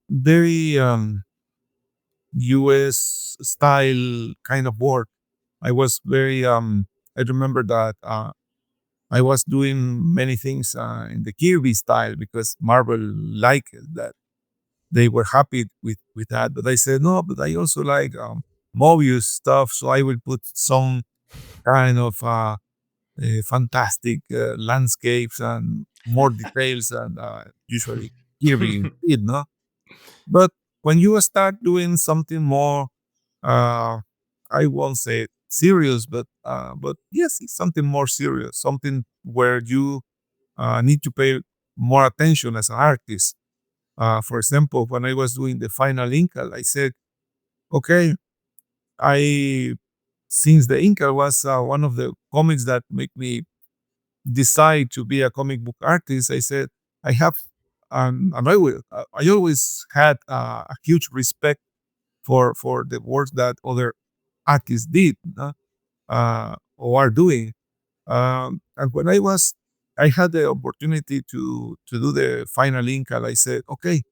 very US style kind of work. I was very I remember that I was doing many things in the Kirby style because Marvel liked that. they were happy with that. But I said no, but I also like Moebius stuff, so I will put some kind of fantastic landscapes and more details and usually KIRBY did, no? But when you start doing something more, uh, I won't say serious, but yes, it's something more serious, something where you need to pay more attention as an artist. For example, when I was doing the final Incal, I said, okay, I since the Incal was one of the comics that make me decide to be a comic book artist, I said I have, and I always had a huge respect for the work that other artists did or are doing. And when I had the opportunity to do the final Incal, I said, okay,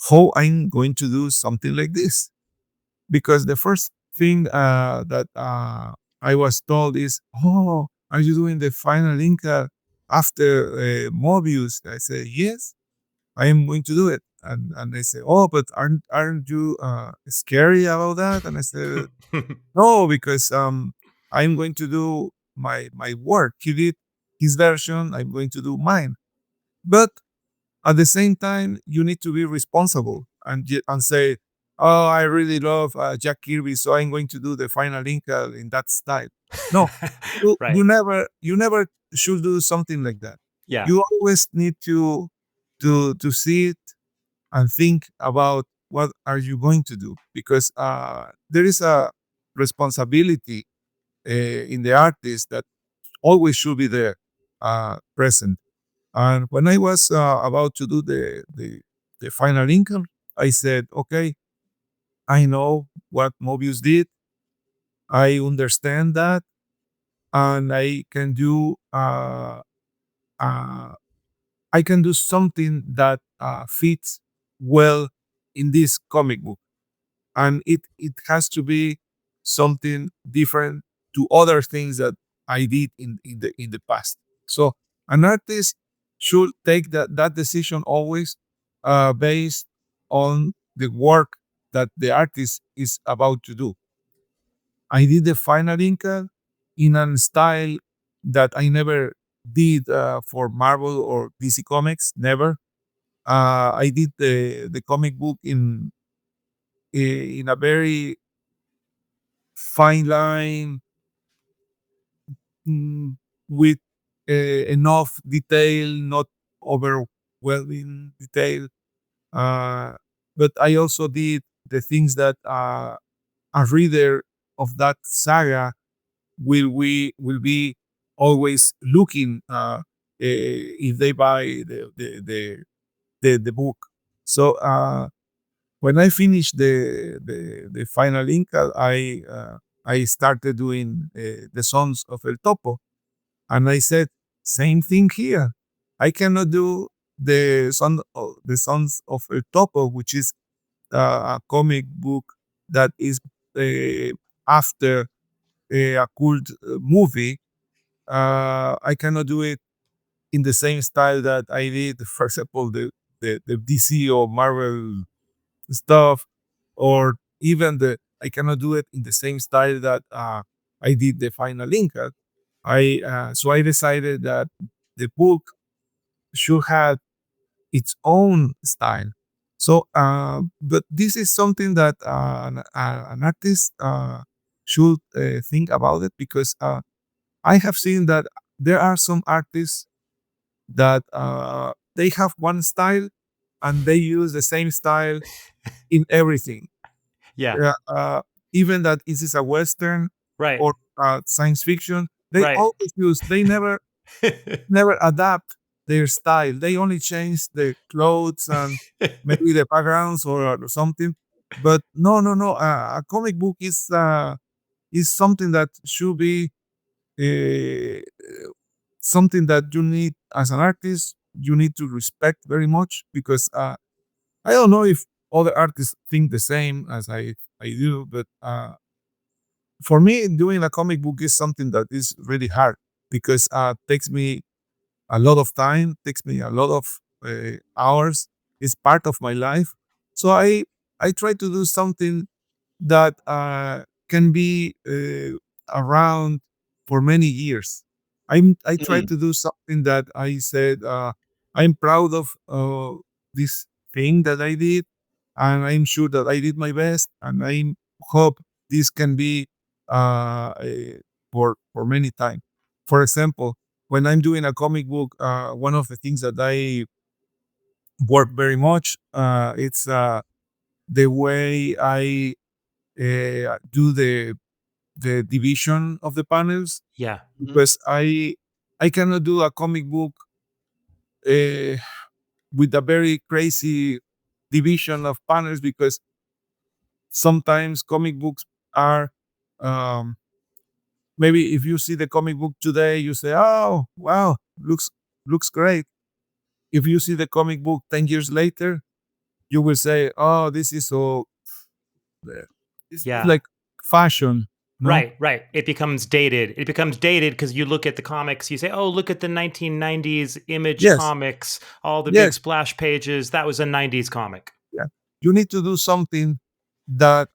how I'm going to do something like this? Because the first thing that I was told is, "Oh, are you doing the final Inca after Moebius?" I said, "Yes, I am going to do it." And they say, "Oh, but aren't you scary about that?" And I said, "No, because I'm going to do my work. He did his version. I'm going to do mine." But at the same time, you need to be responsible and say, "Oh, I really love Jack Kirby, so I'm going to do the final Inca in that style." No, Right. you never should do something like that. Yeah. You always need to see it and think about what are you going to do, because there is a responsibility in the artist that always should be there, present. And when I was about to do the final income, I said, okay, I know what Mobius did. I understand that, and uh, I can do something that fits well in this comic book, and it has to be something different to other things that I did in the past. So an artist should take that decision always based on the work that the artist is about to do. I did the final Inca in a style that I never did for Marvel or DC Comics. Never. I did the comic book in a very fine line, mm, with enough detail, not overwhelming detail. Uh, but I also did the things that a reader of that saga will be always looking if they buy the book. So when I finished the final Inca, I started doing the Sons of El Topo, and I said same thing here. I cannot do the Sons of El Topo, which is a comic book that is uh, after a cult movie. I cannot do it in the same style that I did, for example, the DC or Marvel stuff, or even the I cannot do it in the same style that I did the final link. So I decided that the book should have its own style. So, but this is something that an artist should think about it, because I have seen that there are some artists that they have one style and they use the same style in everything. Yeah. Even that this is a western Right. or science fiction, they Right. always use. They never adapt their style. They only change the clothes and maybe the backgrounds or something. But no. A comic book is something that should be uh, something that you need as an artist. You need to respect very much, because I don't know if other artists think the same as I do, but for me, doing a comic book is something that is really hard, because takes me a lot of time, takes me a lot of hours. is part of my life. So I try to do something that can be around for many years. I try Mm. to do something that I said I'm proud of this thing that I did, and I'm sure that I did my best, and I hope this can be for many time. For example, when I'm doing a comic book, one of the things that I work very much it's the way I do the division of the panels, Yeah. Mhm. because I cannot do a comic book uh, with a very crazy division of panels, because sometimes comic books are um, maybe if you see the comic book today you say, oh wow, looks great. If you see the comic book 10 years later, you will say, oh, this is so it's Yeah. like fashion, no? Right, right. It becomes dated. It becomes dated because you look at the comics, you say, "Oh, look at the 1990s Image Yes, comics, all the big yes. splash pages. That was a 90s comic." Yeah. You need to do something that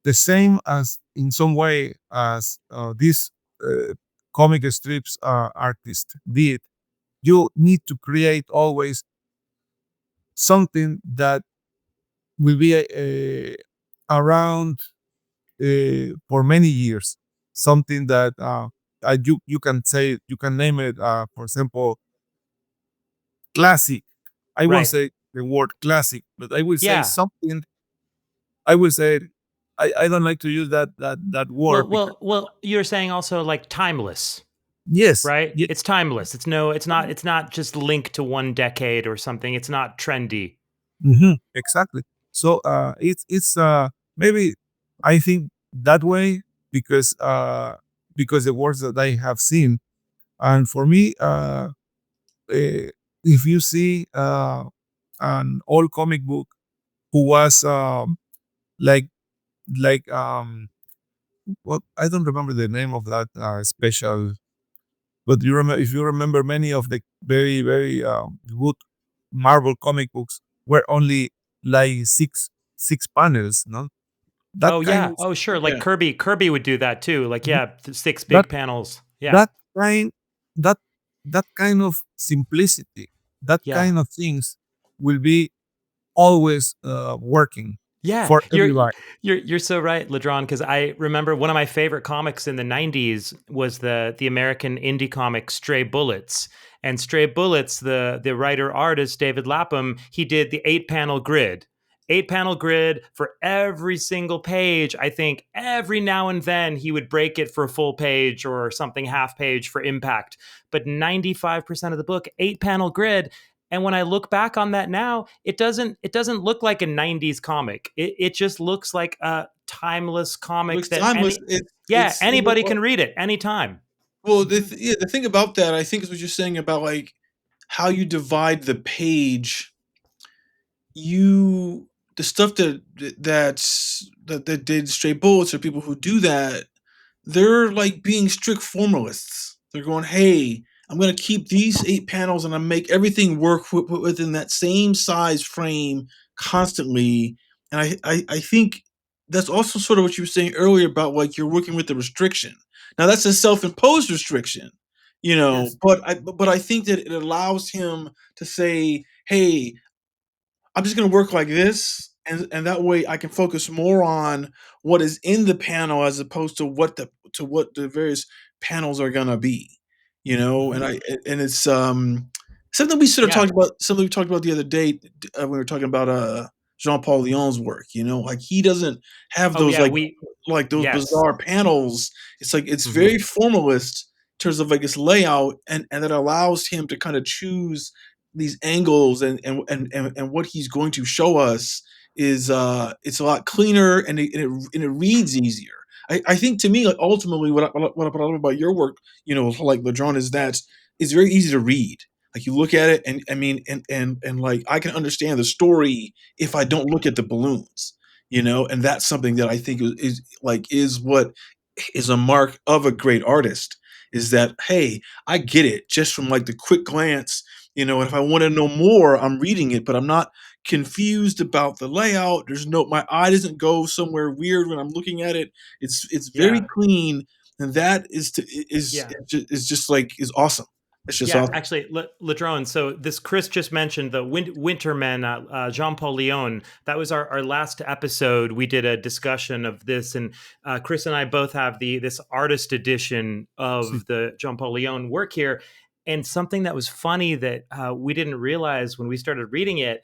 the same as in some way as these uh, comic strips artist did. You need to create always something that will be around for many years. Something that you can say, you can name it. For example, classic. I won't Right. say the word classic, but I will say Yeah. something. I will say I don't like to use that Well, word because well, well, you're saying also like timeless, yes, right? yeah, It's timeless. It's not just linked to one decade or something. It's not trendy. exactly. So it's maybe I think that way because the works that I have seen, and for me if you see an old comic book who was like like what I don't remember the name of that special. But you remember, if you remember, many of the very good Marvel comic books were only like six panels, no? That Oh kind yeah. of Oh sure. Like Yeah. Kirby would do that too. Like Mhm. yeah, six that big panels. Yeah. that kind that that kind of simplicity, that Yeah. kind of things will be always working Yeah, for you're everybody. you're so right, Ladrönn, because I remember one of my favorite comics in the '90s was the American indie comic Stray Bullets. And Stray Bullets, the writer artist David Lapham, he did the 8-panel grid. 8-panel grid for every single page. I think every now and then he would break it for a full page or something half page for impact. But 95% of the book, 8-panel grid. And when I look back on that now, it doesn't look like a 90s comic. It just looks like a timeless It comic looks that timeless. any yeah, anybody Well, can read it anytime. yeah, the thing about that, I think, is what you're saying about like how you divide the page. You the stuff that did Stray Bullets, or people who do that, they're like being strict formalists. They're going, hey, I'm going to keep these 8 panels and I make everything work within that same size frame constantly. And I think that's also sort of what you were saying earlier about like you're working with the restriction. Now that's a self-imposed restriction, Yes. but I think that it allows him to say, hey, I'm just going to work like this, and that way I can focus more on what is in the panel as opposed to what the various panels are going to be, Mhm. and it's something we sort of Yeah. talked about something we talked about the other day when we were talking about Jean-Paul Lyon's work, like he doesn't have Oh those yeah, we like those yes. bizarre panels. It's like it's Mhm. very formalist in terms of like its layout, and that allows him to kind of choose these angles, and what he's going to show us is it's a lot cleaner, and it reads easier. I think, to me, like, ultimately what I love about your work, like Ladrönn, is that it's very easy to read. Like, you look at it, and I mean, and like, I can understand the story if I don't look at the balloons, and that's something that I think is what is a mark of a great artist, is that, hey, I get it just from like the quick glance, You know, and if I want to know more, I'm reading it, but I'm not confused about the layout. My eye doesn't go somewhere weird when I'm looking at it. It's very Yeah. clean, and that Yeah. is just like is awesome. It's just Yeah, awesome. actually, Ladrönn. So this Chris just mentioned the Wintermen, Jean-Paul Leon. That was our last episode. We did a discussion of this, and Chris and I both have this artist edition See. of the Jean-Paul Leon work here. And something that was funny that we didn't realize when we started reading it,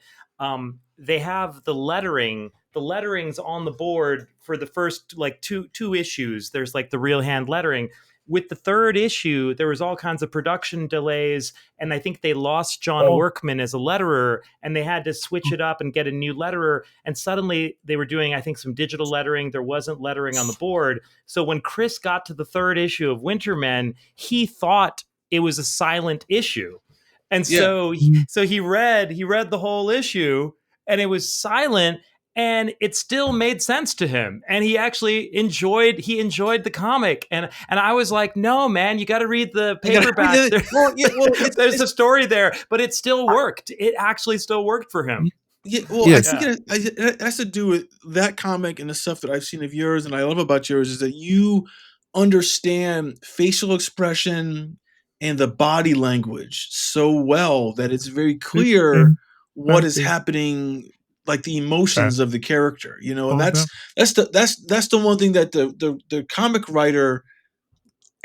they have the lettering. The lettering's on the board for the first like two issues. There's like the real hand lettering. With the third issue, there was all kinds of production delays, and I think they lost John Oh, Workman as a letterer, and they had to switch it up and get a new letterer. And suddenly they were doing, I think, some digital lettering. There wasn't lettering on the board. So when Chris got to the third issue of Wintermen, he thought it was a silent issue, and Yeah. so he read the whole issue, and it was silent, and it still made sense to him, and he enjoyed the comic, and I was like, no man, you got to read the I gotta read paperback. it. Well, yeah, well, There's a story there, but it still worked. It actually still worked for him. yeah, well, I yes. think Yeah. it has to do with that comic and the stuff that I've seen of yours, and I love about yours is that you understand facial expression and the body language so well that it's very clear And what is Prentice. happening, like the Uh, emotions of the character, you know, and oh, no. that's the one thing that the comic writer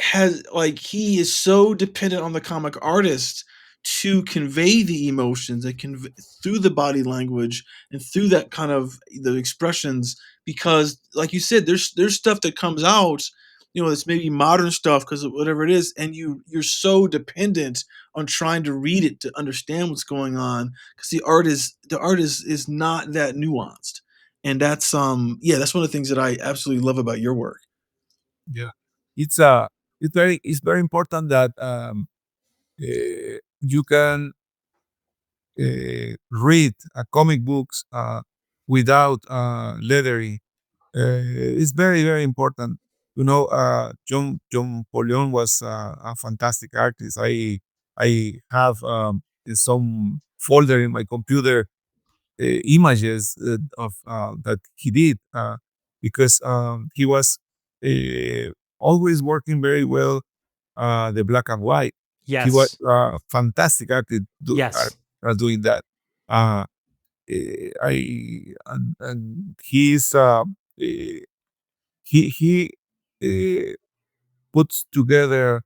has, like, he is so dependent on the comic artist to convey the emotions and through the body language and through that kind of the expressions, because like you said, there's stuff that comes out, you know, it's maybe modern stuff because of whatever it is, and you're so dependent on trying to read it to understand what's going on because the art is not that nuanced, and that's yeah, that's one of the things that I absolutely love about your work. Yeah. It's it's very important that you can read comic books without lettering. It's very important. You know, John Polion was a fantastic artist. I have some folder in my computer images of that he did because he was uh, always working very well the black and white. He was Yes. fantastic artist Yes. doing that. Uh, and he's he uh, puts together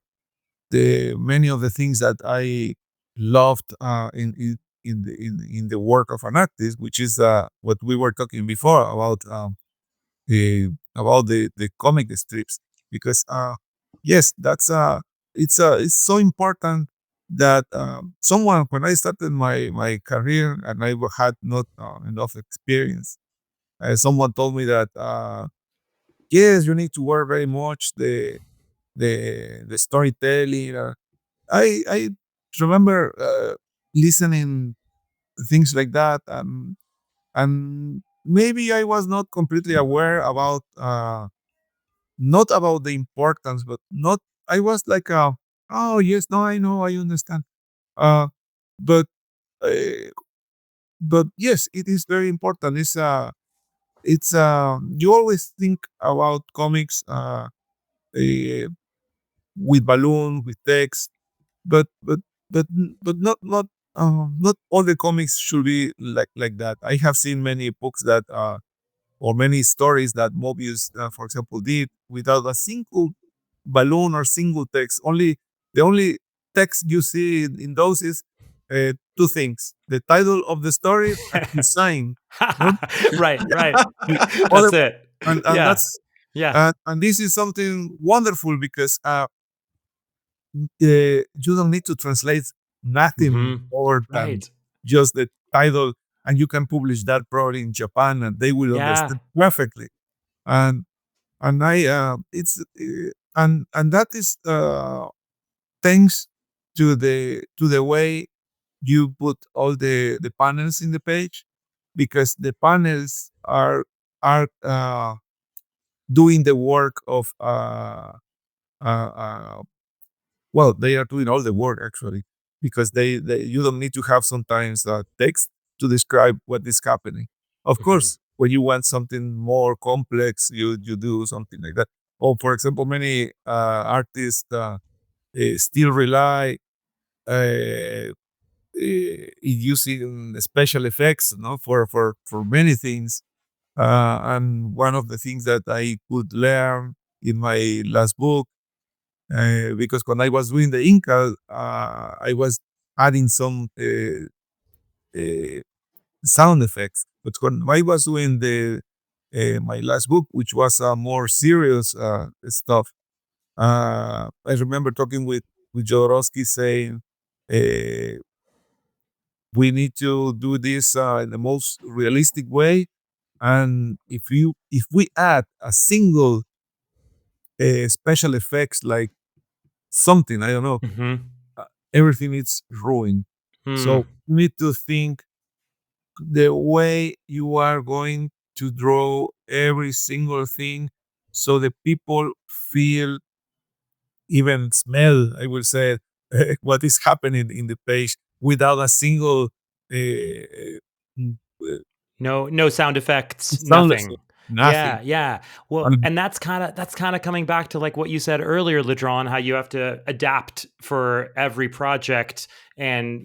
the many of the things that I loved in the work of an artist, which is what we were talking before about the comic strips. Because yes, that's it's so important that someone when I started my career and I had not enough experience, someone told me that yes, you need to work very much the storytelling. I remember listening things like that, and maybe I was not completely aware about not about the importance, but not I was like, oh yes, no, I know, I understand. Uh, but uh, but yes, it is very important. It's you always think about comics uh, with balloon, with text, but not all the comics should be like that. I have seen many books that or many stories that Moebius, for example, did without a single balloon or single text. Only the only text you see in those is two things: the title of the story and his sign. No? Right, Yeah. right. Other, That's it. and Yeah. that's Yeah. and this is something wonderful because you don't need to translate nothing Mhm. more than Right. just the title, and you can publish that probably in Japan, and they will Yeah. understand perfectly. And I it's and that is thanks to the way you put all the panels in the page, because the panels are doing the work of uh, well, they are doing all the work actually. because they you don't need to have sometimes text to describe what is happening. Of Mhm. course, when you want something more complex, you do something like that. Or for example, many artists still rely using special effects, for many things. And one of the things that I could learn in my last book, because when I was doing the Inca, I was adding some uh, sound effects. But when I was doing the my last book, which was more serious stuff, I remember talking with Jodorowsky saying, uh, "We need to do this in the most realistic way, and if we add a single special effects like something, I don't know, Mhm. uh, everything is ruined. Hmm. So you need to think the way you are going to draw every single thing so the people feel, even smell, I will say, what is happening in the page without a single mm, uh, No sound effects, soundless, nothing. nothing. Yeah, yeah. Well, And and that's kinda coming back to, like, what you said earlier, Ladron, how you have to adapt for every project and,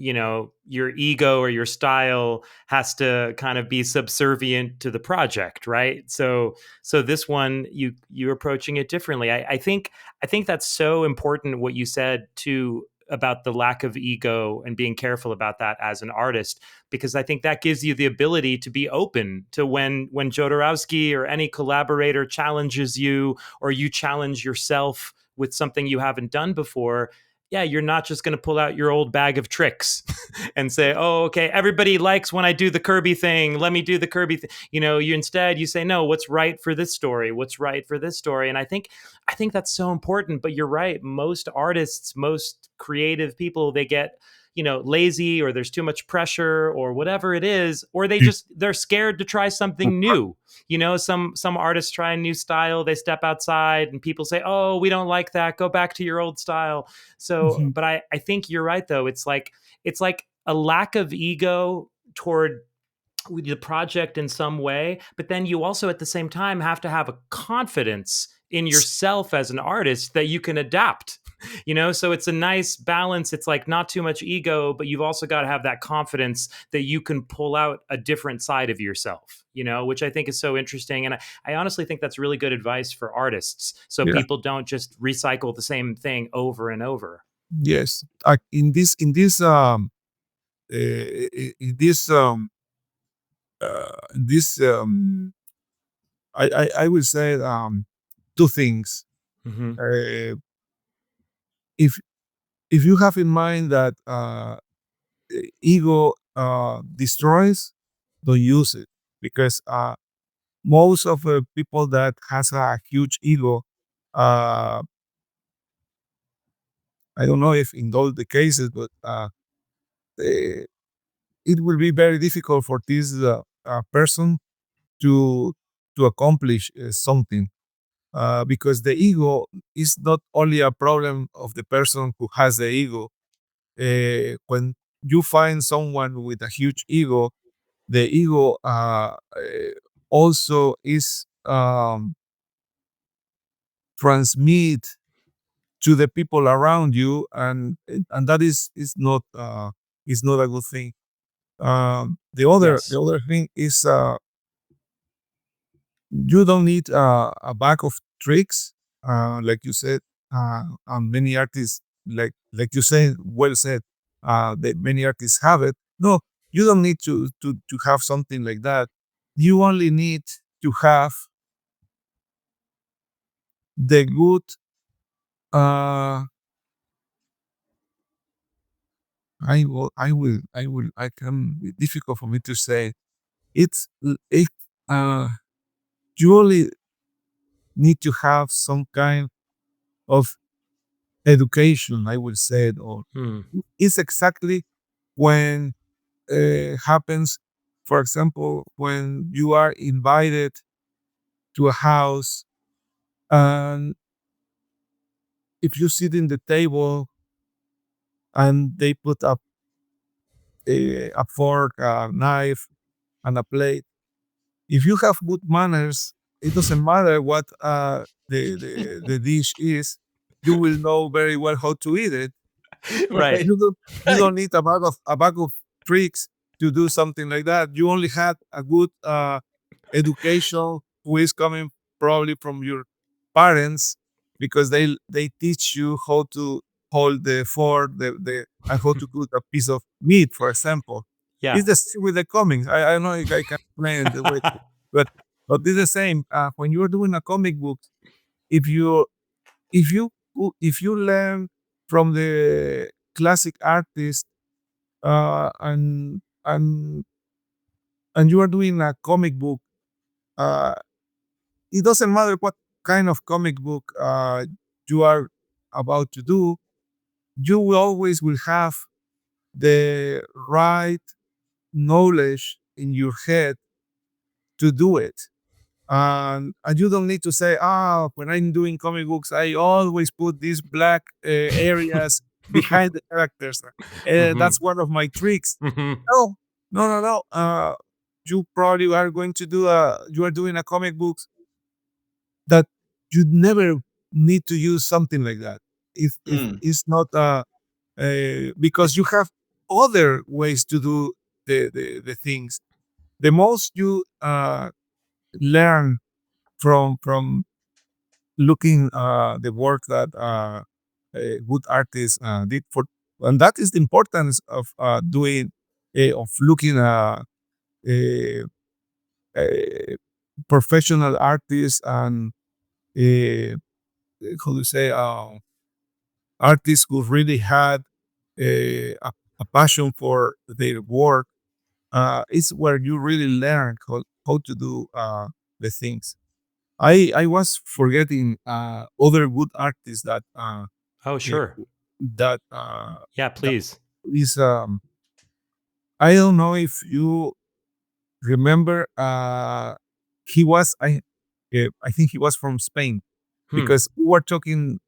your ego or your style has to kind of be subservient to the project, right? So this one, you're approaching it differently. I think that's so important what you said too about the lack of ego and being careful about that as an artist, because I think that gives you the ability to be open to when Jodorowsky or any collaborator challenges you, or you challenge yourself with something you haven't done before. Yeah, you're not just going to pull out your old bag of tricks and say, "Oh, okay, everybody likes when I do the Kirby thing. Let me do the Kirby thing." You say, "No, what's right for this story? What's right for this story?" And I think that's so important. But you're right. Most artists, most creative people, they get lazy, or there's too much pressure, or whatever it is, or they're scared to try something new. Some artists try a new style, they step outside and people say, "Oh, we don't like that, go back to your old style." So, but I think you're right, though. It's like a lack of ego toward the project in some way, but then you also at the same time have to have a confidence in yourself as an artist that you can adapt. So it's a nice balance. It's like not too much ego, but you've also got to have that confidence that you can pull out a different side of yourself, which I think is so interesting. And I honestly think that's really good advice for artists, so yeah, people don't just recycle the same thing over and over. yes. In this I will say two things. Hmm. Uh, if if you have in mind that ego destroys, don't use it, because most of the people that has a huge ego, uh, I don't know if in all the cases, but eh, it will be very difficult for this person to accomplish something, because the ego is not only a problem of the person who has the ego. When you find someone with a huge ego, the ego also is transmit to the people around you, and that is not a good thing. The Yes. other thing is, you don't need a bag of tricks, like you said. And many artists, like you said, well said, that many artists have it. No, you don't need to have something like that. You only need to have the good. Uh, I can. It's difficult for me to say. It. Uh, you only need to have some kind of education, I would say, or Hmm. it's exactly when happens, for example, when you are invited to a house, and if you sit in the table and they put up a fork, a knife, and a plate. If you have good manners, it doesn't matter what the dish is. You will know very well how to eat it. Right. You don't need a bag of tricks to do something like that. You only had a good education who is coming probably from your parents, because they teach you how to hold the fork, the and how to cook a piece of meat, for example. Yeah. It's the same with the comics. I don't know if I can explain it the way, but it's the same. When you're doing a comic book, if you if you learn from the classic artist, uh, and and and you are doing a comic book, uh, it doesn't matter what kind of comic book you are about to do. You will always will have the right knowledge in your head to do it. And you don't need to say, when I'm doing comic books, I always put these black areas behind the characters. That's one of my tricks. Mhm. No, no, no, no. You probably are going to do you are doing a comic book that you never need to use something like that. If it's not because you have other ways to do the things. The most you learn from looking the work that a good artist did for, and that is the importance of doing of looking a, a professional artist and uh, how do you say artists who really had a passion for their work. It's where you really learn how to do the things. I was forgetting other good artists that Oh, sure. that Yeah, that please. is I don't know if you remember he was I think he was from Spain, Hmm. because we were talking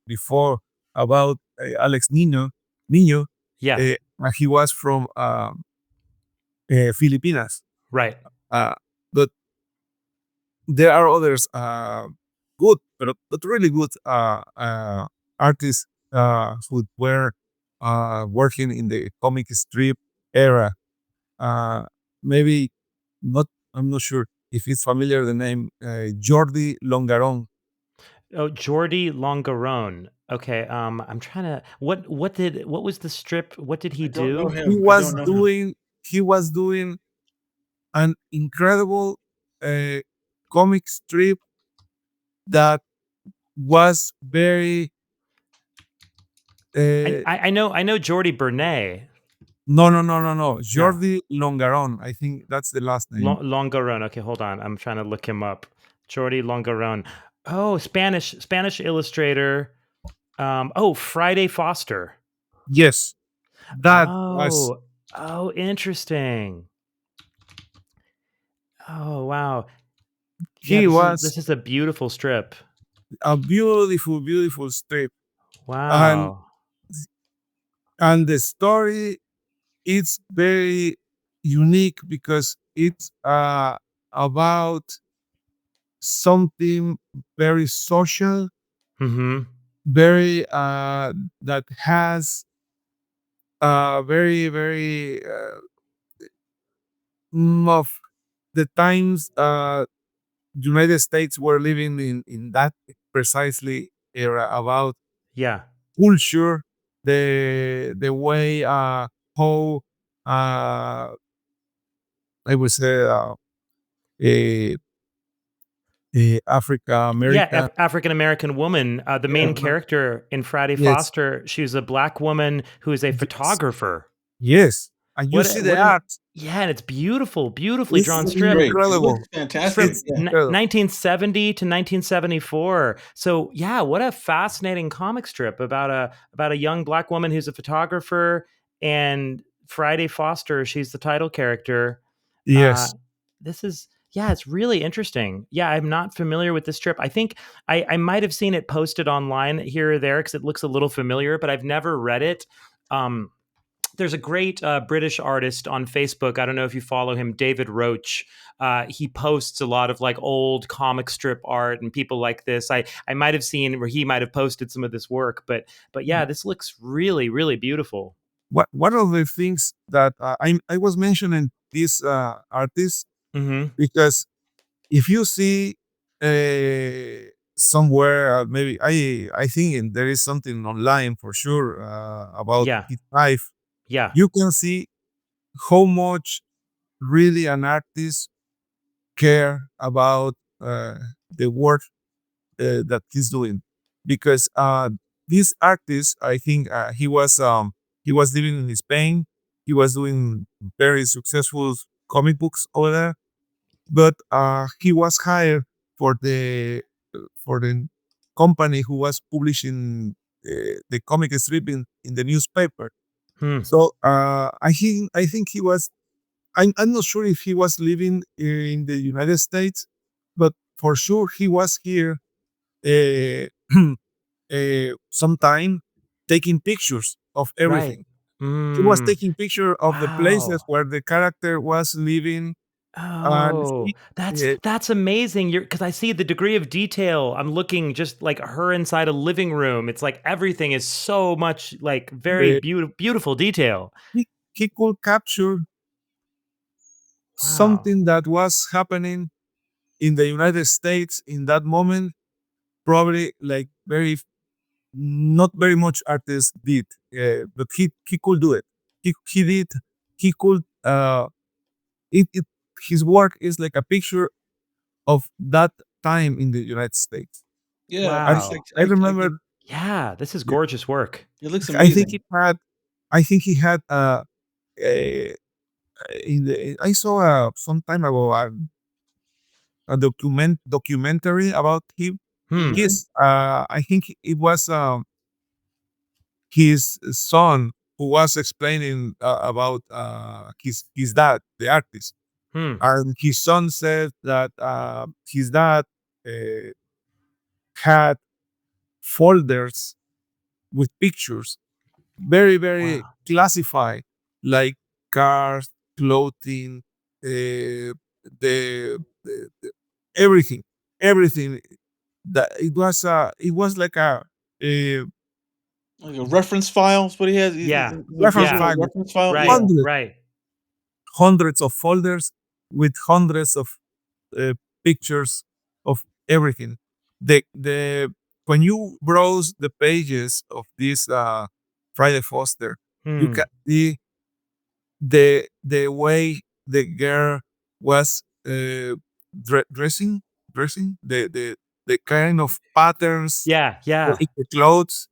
before about Alex Nino. Yeah. He was from Filipinas. Right. Uh, but there are others good, but really good artists who were working in the comic strip era. Maybe not. I'm not sure if it's familiar. The name Jordi Longarón. Oh, Jordi Longarón. Okay. I'm trying to. What was the strip? What did he I don't know do? He him. I was don't know him. doing he was doing an incredible uh, comic strip that was very uh, I know Jordi Bernay. no. No. Jordi Longarón. I think that's the last name. Longarón. Okay, hold on. I'm trying to look him up. Jordi Longarón. Oh, Spanish illustrator. Oh, Friday Foster. Yes, that was Oh, interesting. Oh, wow. Yeah, he this was is a beautiful strip. a beautiful strip, and Wow. the story is very unique because it's about something very social, Mhm. very that has very of the times United States were living in that precisely era about Yeah. culture, the way how I would say a, Africa Yeah, American. African American woman, the main Yeah. character in Friday Yes, Foster, she's a black woman who is a yes, photographer. yes, and you What see a the what an art. Yeah, and it's beautifully It's drawn Looks strip. great. It looks incredible. It's fantastic. from It's Yeah. 1970 to 1974. So, yeah, what a fascinating comic strip about a young black woman who's a photographer, and Friday Foster, she's the title character. Uh, Yes. this is Yeah, it's really interesting. Yeah, I'm not familiar with this strip. I think I might have seen it posted online here or there because it looks a little familiar, but I've never read it. Um, there's a great British artist on Facebook. I don't know if you follow him, David Roach. He posts a lot of like old comic strip art and people like this. I might have seen where he might have posted some of this work, but yeah, this looks really really beautiful. What one of the things that I was mentioning this artist Mm-hmm. because if you see somewhere, maybe I think there is something online for sure about Yeah, his life. yeah. You can see how much really an artist care about the work that he's doing, because this artist, I think he was living in Spain. He was doing very successful comic books over there, but he was hired for the company who was publishing the comic strip in the newspaper. Hmm. So I think he was. I'm not sure if he was living in the United States, but for sure he was here uh, sometime taking pictures of Right. everything. He was Mm. taking picture of the places Wow. where the character was living, and Oh, he, uh, that's amazing. You're because I see the degree of detail. I'm looking just like her inside a living room. It's like everything is so much like very uh, beautiful detail. he could capture Wow. something that was happening in the United States in that moment. Probably like very not very much artists did, but he could do it. He did. He could. It his work is like a picture of that time in the United States. Yeah, I Wow. I remember. get Yeah, this is Yeah, gorgeous work. it looks I think amazing. he had. I think he had. A, in the I saw some time ago a documentary about him. Hmm. Mhm. His I think it was his son who was explaining about his dad, the artist, Hmm. and his son said that his dad uh, had folders with pictures, very very Wow. classified, like cars, clothing, the everything, everything. That it was like a Like a reference file is what he has. Yeah. He's a reference Yeah. visual file with reference file. Yeah. Right. hundreds Right. hundreds of folders with hundreds of uh, pictures of everything. The When you browse the pages of this Friday Foster, you can Hmm. see the way the girl was dressing the kind of patterns Yeah. Yeah. in the clothes,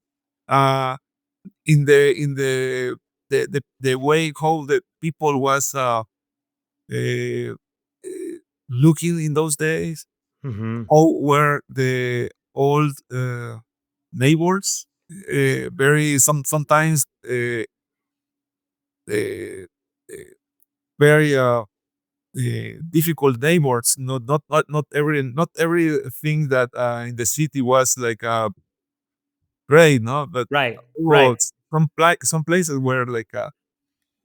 uh, in the way how the people was uh, looking in those days. Hmm. How were the old neighbors? Very sometimes uh, very difficult neighbors. Not everything that in the city was like great, no. But Right. Right. was some places were like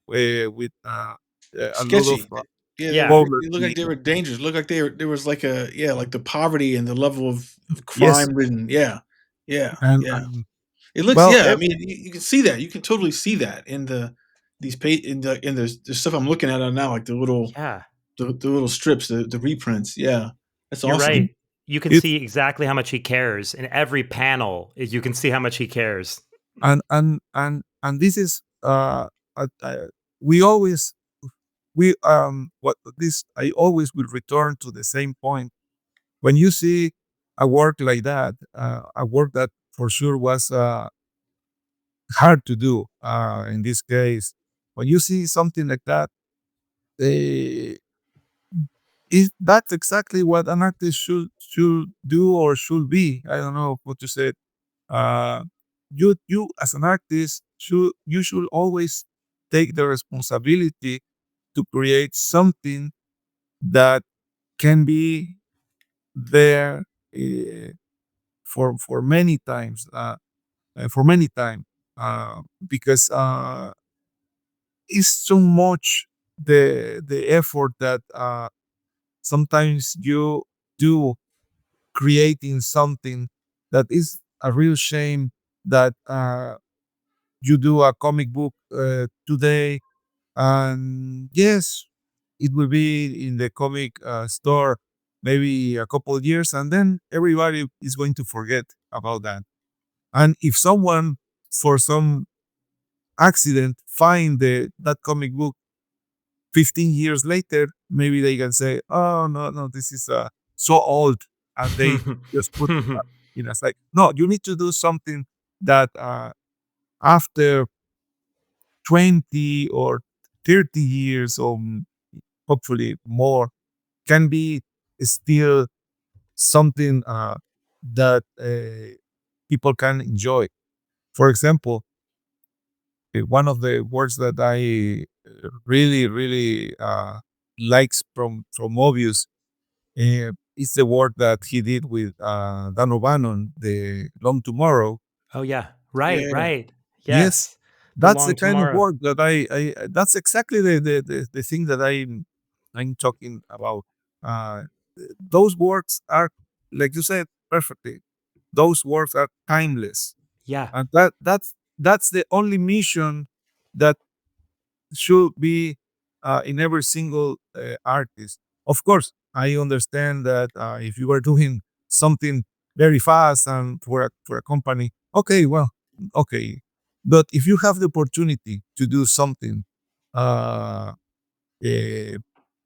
with a lot of Sketchy. Yeah, Yeah. they look like poverty. they were dangerous. Look like there was like a yeah, like the poverty and the level of Yes, crime ridden. Yeah. Yeah. Yeah. and It looks well, yeah, I mean, you can see that. You can totally see that in these page in the stuff I'm looking at now, like Yeah. the little strips, the reprints. Yeah. That's You're awesome. right. You can it's see exactly how much he cares in every panel. You can see how much he cares. and this is we always we what this I always will return to the same point when you see a work like that, a work that for sure was hard to do. In this case, when you see something like that, uh, is that's exactly what an artist should do or should be. I don't know what to say. Uh, you as an artist should always take the responsibility to create something that can be there for many times for many time. because it's so much the effort that sometimes you do creating something that is a real shame that you do a comic book today, and yes, it will be in the comic store maybe a couple of years, and then everybody is going to forget about that. And if someone, for some accident, find that comic book 15 years later, maybe they can say, "Oh no, no, this is so old," and they just put it in a like. No, you need to do something that after 20 or 30 years, or hopefully more, can be still something that people can enjoy. For example, one of the works that I really, really likes from Moebius is the work that he did with Dan O'Bannon, the Long Tomorrow. Oh yeah. Right, Yeah. right. Yes, Yes. The that's the Long kind of Tomorrow. work that I that's exactly the thing that I'm talking about. Uh, those works are, like you said perfectly. Those works are timeless, Yeah. and that's the only mission that should be in every single artist. Of course, I understand that if you are doing something very fast and for a company, okay, well, okay. But if you have the opportunity to do something uh, eh,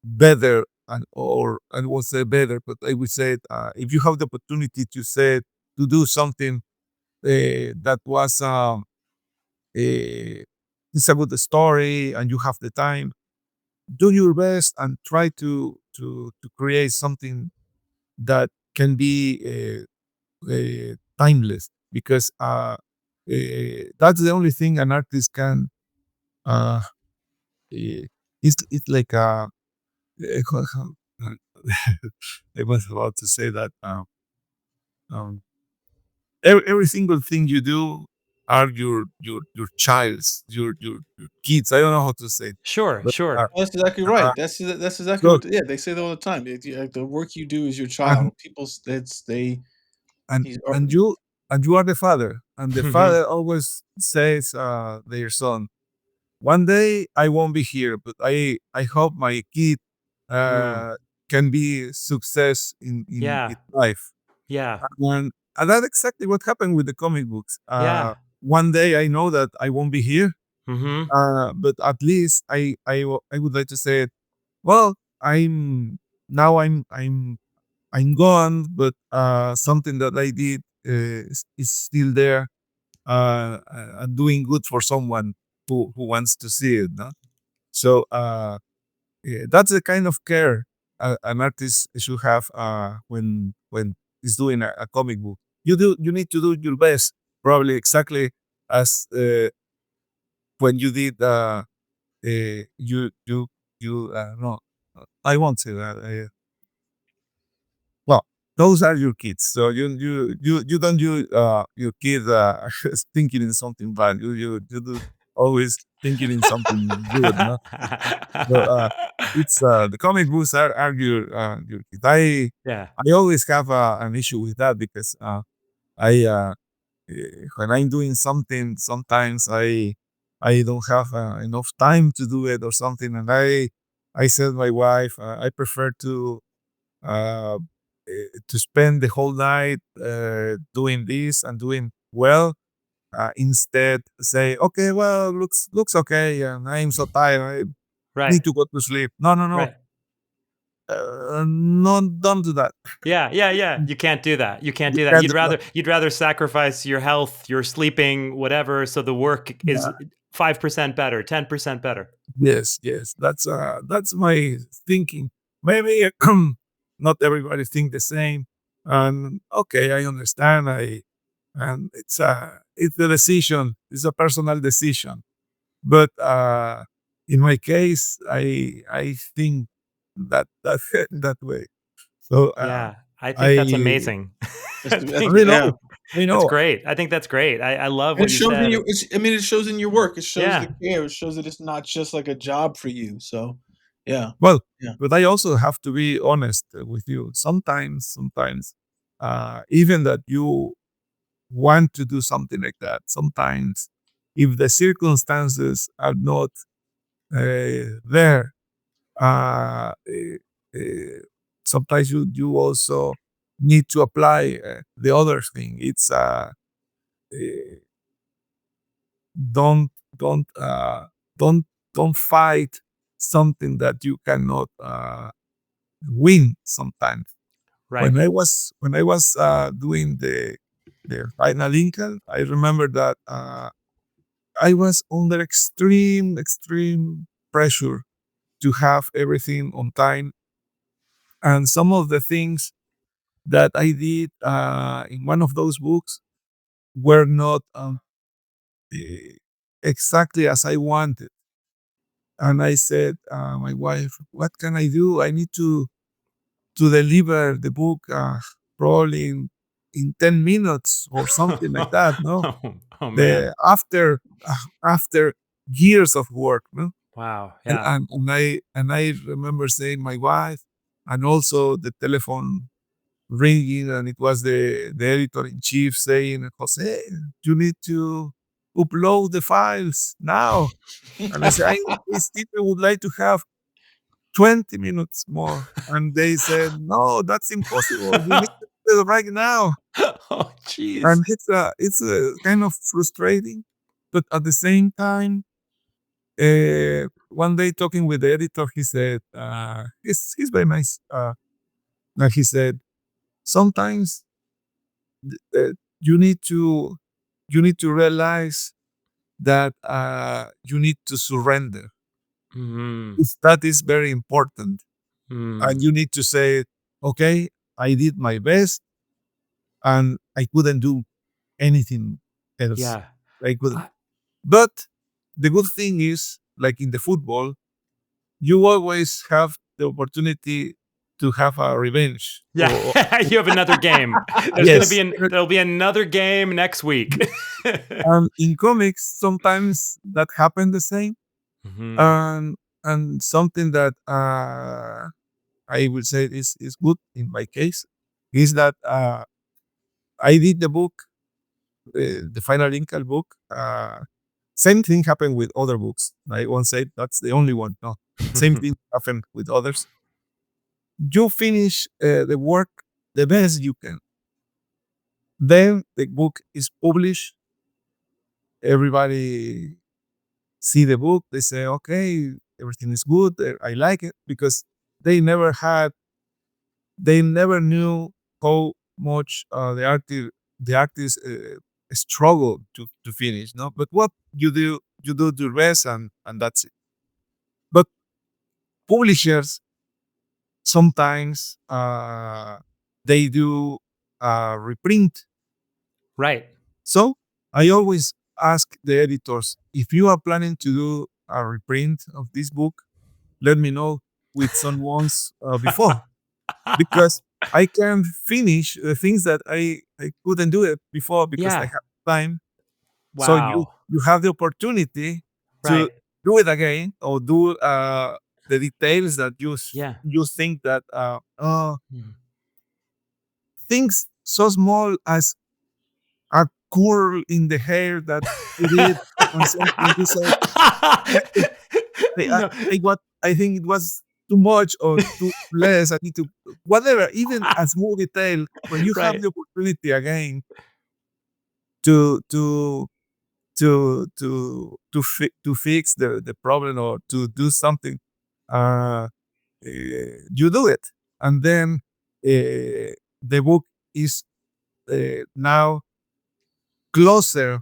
better, and or I won't say better, but I would say if you have the opportunity to do something that was it's a good story and you have the time, do your best and try to create something that can be timeless, because that's the only thing an artist can uh, eh, it's like I was about to say that um, every single thing you do are your child's your kids. I don't know how to say it, Sure, but sure. That's exactly uh, right. That's exactly so what. Yeah, they say that all the time. The work you do is your and child. People's that's they. and He's and you and you are the father, and the father always says their son, one day I won't be here, but I hope my kid Mm. uh, can be success in Yeah. its life. Yeah. And that's exactly what happened with the comic books. Yeah. One day I know that I won't be here, Mhm. but at least I would like to say, well, I'm gone, but something that I did is still there, and doing good for someone who wants to see it. No? So yeah, that's the kind of care an artist should have when he's doing a comic book. You need to do your best, probably exactly as when you did you no, I won't say that. Well, those are your kids, so you don't your kid thinking in something bad. You do always thinking in something good, no? So it's the comic books are your kids. Yeah. I always have an issue with that because I when I'm doing something, sometimes I don't have enough time to do it or something, and I said my wife I prefer uh, to spend the whole night doing this and doing well. Instead, say, okay, well, looks okay, and I'm so tired. I Right. need to go to sleep. No, no, no, Right. no, don't do that. Yeah, yeah, yeah. You can't do that. You can't You do that. can't You'd do that. rather sacrifice your health, your sleeping, whatever, so the work is Yeah. 5% better, 10% better. Yes, yes. That's my thinking. Maybe not everybody think the same. And okay, I understand. And it's a decision. It's a personal decision. But in my case, I think that that way. So Yeah. I think that's I amazing. That's I the that's think I yeah. know, I that's know. great. I think that's great. I love And it what you shows in said. your it's I mean, it shows in your work. It shows the Yeah. care. It shows that it's not just like a job for you. So, yeah. Well, Yeah. but I also have to be honest with you. Sometimes, even that you want to do something like that, sometimes if the circumstances are not there, sometimes you also need to apply the other thing. It's uh, don't don't uh, don't don't fight something that you cannot win sometimes. Right. When I was doing the final Incal, I remember that I was under extreme pressure to have everything on time, and some of the things that I did in one of those books were not eh, exactly as I wanted. And I said, my wife, what can I do? I need to deliver the book probably in 10 minutes or something like that. No, Oh man. the after years of work. No, Wow. and, Yeah. and I remember saying my wife, and also the telephone ringing, and it was the editor in chief saying, Jose, you need to upload the files now. And I said, I still would like to have 20 minutes more. And they said, no, that's impossible. You need to do it right now. Oh jeez. And it's a kind of frustrating, but at the same time, one day talking with the editor, he said, he's very nice. And he said, sometimes you need to realize that you need to surrender. Mm, That is very important, and mm. you need to say, okay, I did my best, and I couldn't do anything else. Yeah. I couldn't. I- But the good thing is, like in the football, you always have the opportunity to have a revenge. Yeah. You have another game. Yes. There'll be another game next week. In comics, sometimes that happen the same. Mhm. And something that I will say is good in my case is that I did the book, the Final Incal book. Same thing happened with other books. I won't say that's the only one. No, same thing happened with others. You finish the work the best you can. Then the book is published. Everybody see the book. They say, okay, everything is good. I like it, because they never had, they never knew how much the artist struggled to finish. No, but what you do the rest, and that's it. But publishers sometimes they do reprint. Right. So I always ask the editors, if you are planning to do a reprint of this book, let me know with some months before, because I can finish the things that I couldn't do it before because I Yeah. have time. So Wow. you have the opportunity to Right. do it again, or do the details that Yeah. you think that Mm. things so small as a curl in the hair that you did on something. You said, No. I think it was too much or too less. I need to whatever, even a small detail. When you have Right. the opportunity again to to to fix the problem, or to do something, you do it, and then the book is now closer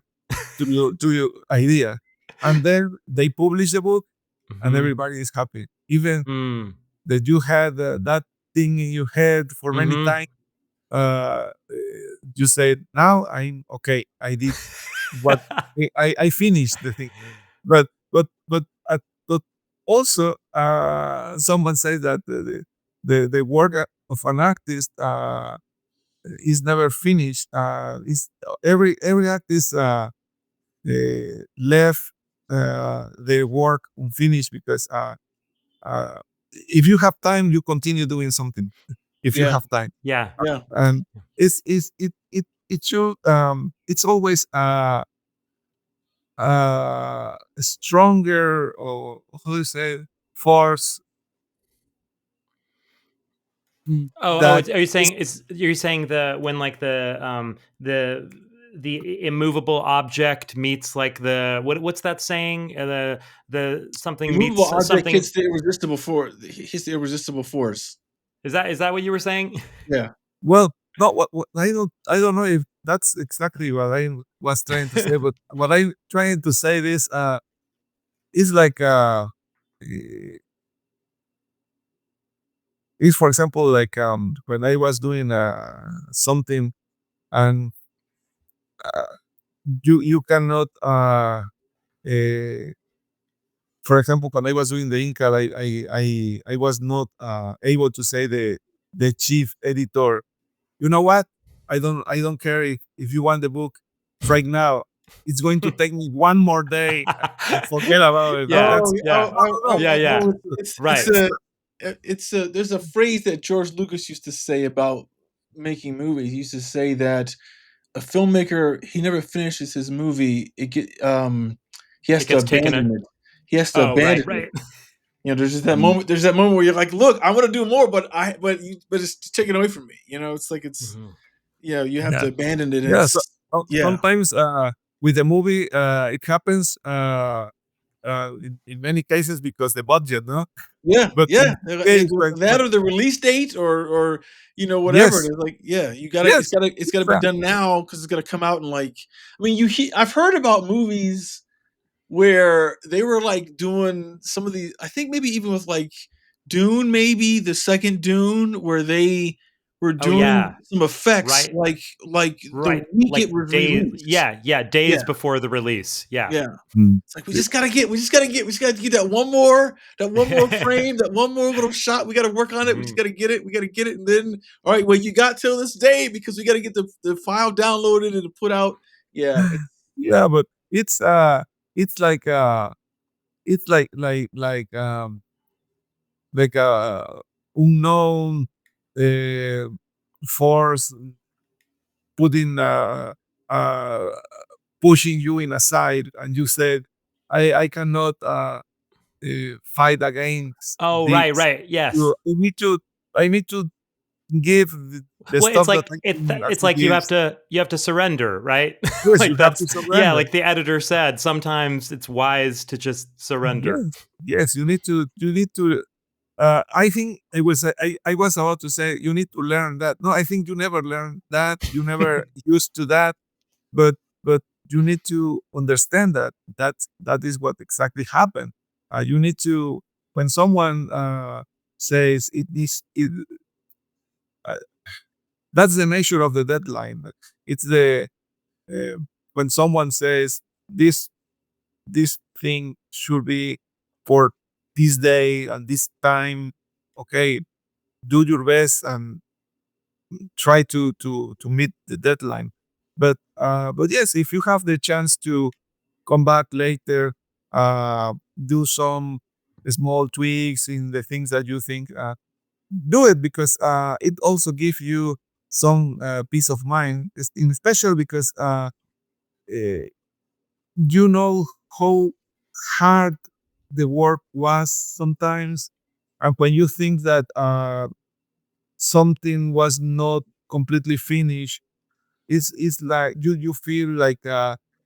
to your idea, and then they publish the book, and Mhm. everybody is happy, even Mm. that you had that thing in your head for many Mhm. times. You said, now I'm okay, I did what I finished the thing. But but also someone says that the work of an artist is never finished. Is every artist left their work unfinished because uh, if you have time, you continue doing something. If you Yeah. have time, Yeah. Yeah. and it should it's always stronger, or how do you say, force that Are you is, saying you're saying the when like the immovable object meets like the what's that saying? The something Immovable meets object something. hits the irresistible force. Is that what you were saying? Yeah. well, not what I don't know if that's exactly what I was trying to say, but what I'm trying to say is like is, for example, like when I was doing something, and uh, you cannot uh, for example, when I was doing the Incal, I was not able to say the chief editor, you know what? I don't care if you want the book right now. It's going to take me one more day, and forget about it. And Yeah, that's Oh, it. yeah, No, no, no. yeah, yeah. it's Right. a there's a phrase that George Lucas used to say about making movies. He used to say that a filmmaker, he never finishes his movie. He has It to gets taken. abandon it. He has to Oh, right, abandon it. right. You know, there's just that Mm. moment. There's that moment where you're like, "Look, I want to do more, but it's taken away from me." You know, it's like Mhm. you have Yeah, to abandon it, and yeah. So, it's yeah, sometimes with the movie, it happens in many cases because the budget, no. yeah, But yeah. in case That or the release date, or whatever. yes, It's like, yeah, you gotta, yes, it's gotta be done now because it's gonna come out in like. I mean, I've heard about movies where they were like doing some of the, I think maybe even with like Dune, maybe the second Dune, where they were Oh, doing yeah. some effects Right, like the right. week it Like was days. released. Yeah, yeah. Days Yeah, before the release. Yeah. yeah. Mm. It's like we just gotta get that one more frame, that one more little shot. We gotta work on it. We just Mhm. gotta get it. We gotta get it, and then all right, well, you got till this day because we gotta get the file downloaded and put out. Yeah, Yeah, but it's like it's like a unknown uh, force putting uh pushing you in a side, and you said, I cannot fight against Oh, right, this. right. Yes. You, I need to give the Well, it's stuff that like I can as it's it like is. you have to surrender, right? Yes, you Like have to that's yeah, surrender. like the editor said, sometimes it's wise to just surrender. Yes, yes, you need to I think I was about to say you need to learn that. No, I think you never learn that. You never used to that, but you need to understand that is what exactly happened. You need to, when someone says it is it, uh, that's the nature of the deadline. It's the uh, when someone says this thing should be for this day and this time. Okay, do your best and try to meet the deadline. But yes, if you have the chance to come back later, do some small tweaks in the things that you think, do it, because it also gives you some peace of mind, especially because you know how hard the work was sometimes, and when you think that something was not completely finished, it's like you feel like oh,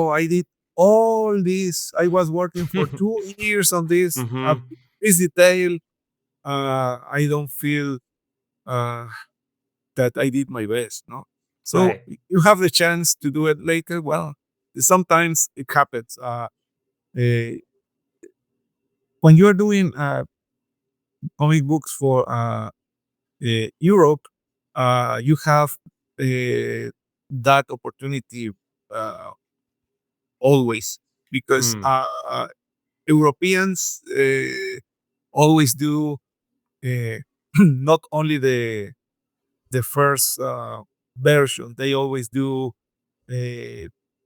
I did all this. I was working for 2 years on this Hmm. this detail. I don't feel uh, that I did my best. No, so Right. you have the chance to do it later. Well, sometimes it happens. Uh, when you're doing comic books for Europe, you have that opportunity uh, always, because Mm. Europeans always do. not only the first version. They always do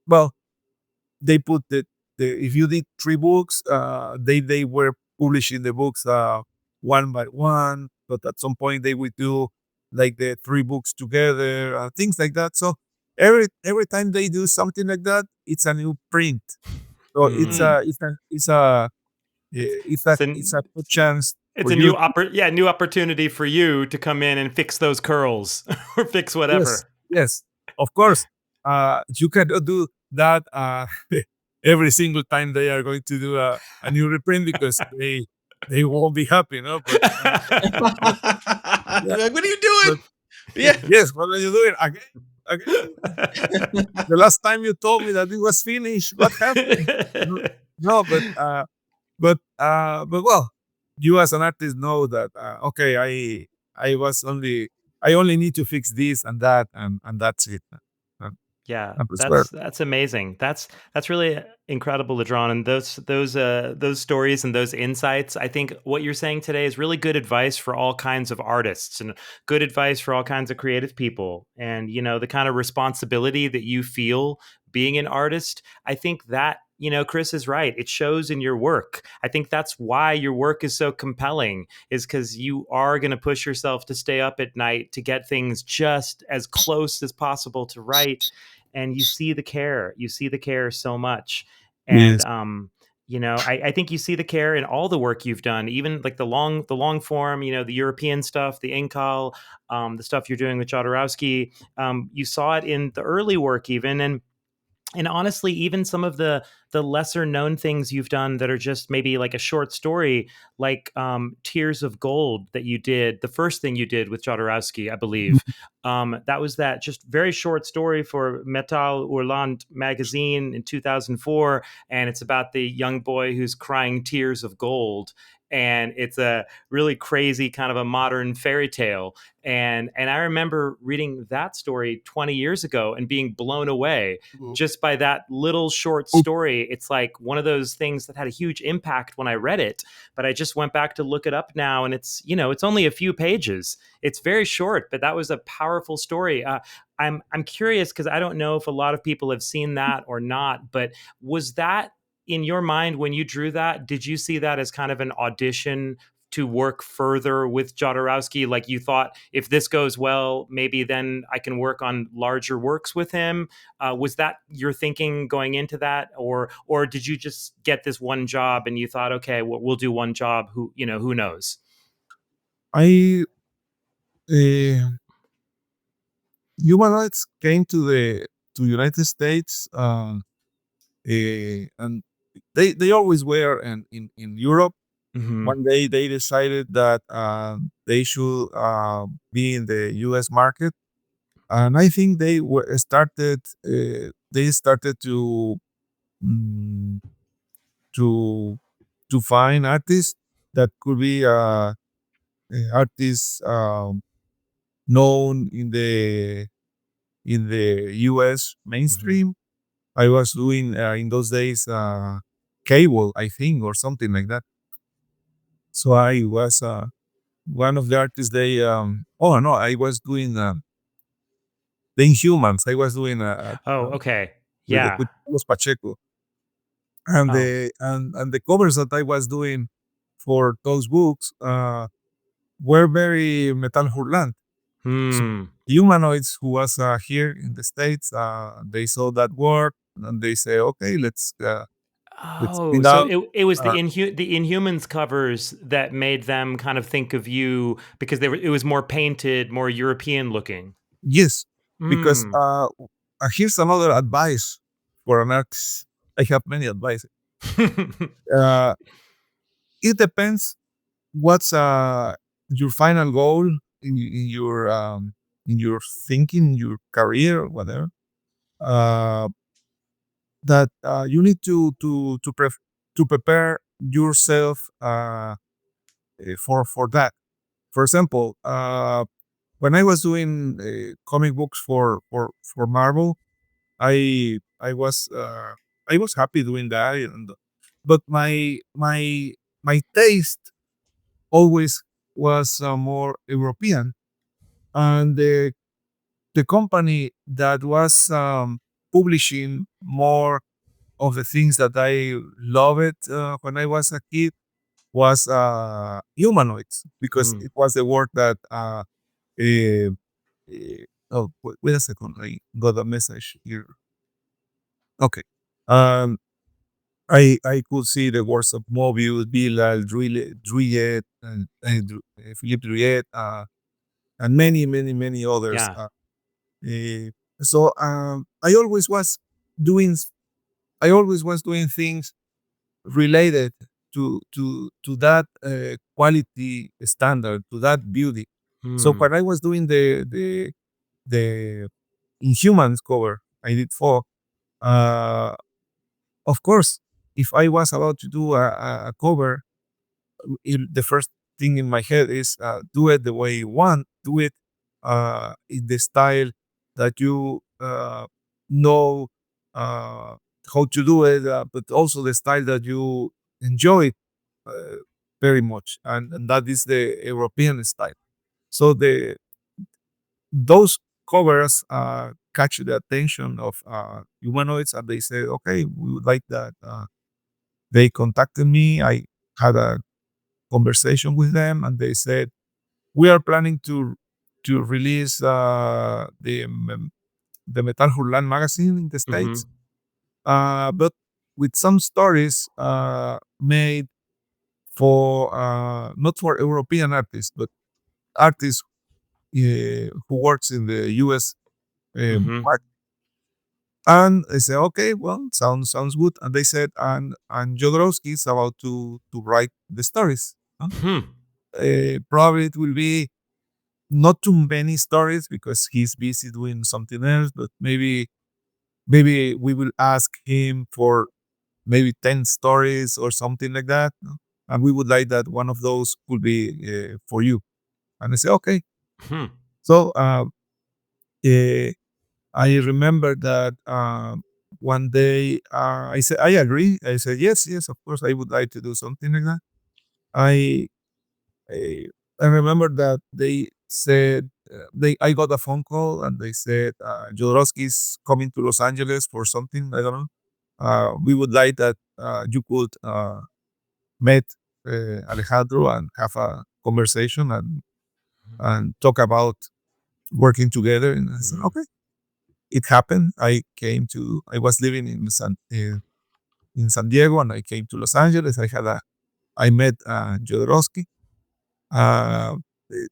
well. They put the if you did 3 books, they were publishing the books one by one, but at some point they would do like the 3 books together, things like that. So every time they do something like that, it's a new print. So it's Mm. a it's a it's a it's a good chance It's for a you. new opportunity for you to come in and fix those curls or fix Yes, whatever. yes, of course. You cannot do that every single time they are going to do a new reprint because they won't be happy, no? But yeah, Like, what are you but doing? Yeah. yes, what are you doing again? Again? The last time you told me that it was finished, what happened? No, no, but well, you as an artist know that okay, I only need to fix this and that and that's it. And, Yeah, and that's where that's amazing. That's really incredible, Ladrönn. And those stories and those insights. I think what you're saying today is really good advice for all kinds of artists and good advice for all kinds of creative people. And the kind of responsibility that you feel being an artist. I think that Chris is right. It shows in your work. I think that's why your work is so compelling, is because you are going to push yourself to stay up at night to get things just as close as possible to right, and you see the care so much. And yes, I think you see the care in all the work you've done, even like the long form, the European stuff, the Incal, the stuff you're doing with Jodorowsky. You saw it in the early work even, and honestly, even some of the lesser known things you've done that are just maybe like a short story, like Tears of Gold that you did, the first thing you did with Jodorowsky, I believe. That was that just very short story for Métal Hurlant magazine in 2004, and it's about the young boy who's crying tears of gold. And it's a really crazy kind of a modern fairy tale. And I remember reading that story 20 years ago and being blown away just by that little short story. It's like one of those things that had a huge impact when I read it, but I just went back to look it up now, and it's only a few pages. It's very short, but that was a powerful story. I'm curious because I don't know if a lot of people have seen that or not, but was that in your mind when you drew that? Did you see that as kind of an audition to work further with Jodorowsky? Like you thought, if this goes well, maybe then I can work on larger works with him. Was that your thinking going into that, or did you just get this one job and you thought, okay, we'll do one job? Who knows? I uh, humanoids came to United States, and they always were, and in Europe. Mm-hmm. One day they decided that they should be in the U.S. market, and I think they started mm, to to find artists that could be artists known in the U.S. Mm-hmm. mainstream. I was doing in those days cable, I think, or something like that. So I was one of the artists. Oh no, I was doing the Inhumans. I was doing Oh, okay. with Yeah. Carlos Pacheco, and Oh. the covers that I was doing for those books were very Metal Hurlant. So Hmm. humanoids who was here in the States, they saw that work and they say, okay, let's Oh, print so out. it was Uh, the Inhumans covers that made them kind of think of you because it was more painted, more European looking. yes, because Hmm. here's another advice for an artist. I have many advice. Uh, it depends what's your final goal in your thinking, your career, whatever. Uh, that you need to prepare yourself for that. For example, when I was doing comic books for Marvel, I was happy doing that, but my taste always was more European, and the company that was publishing more of the things that I loved when I was a kid was humanoids, because Mm. it was the work that uh, oh, wait a second, I got a message here. Okay. Um, I could see the works of Moebius, Bilal, Druillet, and Philippe Druillet, and many others. Yeah. Eh, so I always was doing I always was doing things related to that quality standard, to that beauty. So Mm. when I was doing the Inhumans cover, I did four. Uh, of course, if I was about to do a cover, the first thing in my head is do it the way you want, do it in the style that you know uh, how to do it, but also the style that you enjoy uh, very much, and that is the European style. So those covers catch the attention of humanoids, and they say, okay, we would like that. They contacted me. I had a conversation with them, and they said, we are planning to release the Metal Hurlant magazine in the States, Mm-hmm. but with some stories made for not for European artists, but artists who works in the U.S. Mm-hmm. market. And I said, okay, well, sounds good. And they said, and Jodorowsky is about to write the stories. Huh? Hmm. Probably it will be not too many stories because he's busy doing something else, but maybe we will ask him for maybe 10 stories or something like that, no? And we would like that one of those could be for you. And I say, okay. Hmm. So uh, I remember that one day I said, I agree. I said, yes, of course, I would like to do something like that. I I, I remember that they said I got a phone call and they said Jodorowsky is coming to Los Angeles for something. I don't know. We would like that you could meet Alejandro and have a conversation and talk about working together. And I said, Mm-hmm. okay. It happened. I was living in San Diego, and I came to Los Angeles. I met Jodorowsky. Uh, it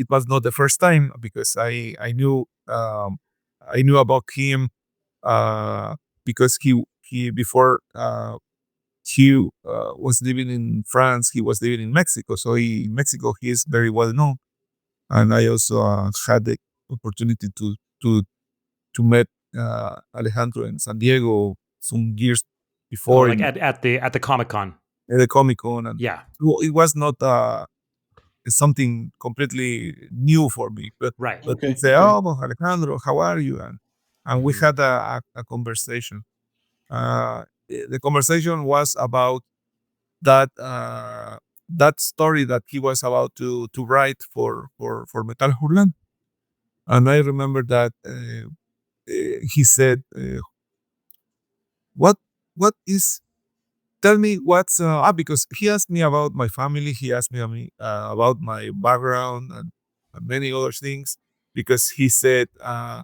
was not the first time because I knew about him uh, because he before he was living in France. He was living in Mexico, so in Mexico he is very well known. And I also had the opportunity to to meet Alejandro in San Diego some years Oh, before like in at the Comic Con. the Comic Con, and Yeah. it was not something completely new for me. Right. But he Okay. said, Okay. "Oh, well, Alejandro, how are you?" And we Mm-hmm. had a conversation. The conversation was about that that story that he was about to write for Metal Hurlant. And I remember that he said, "What what is tell me what's because he asked me about my family, he asked me about my background and many other things because he said I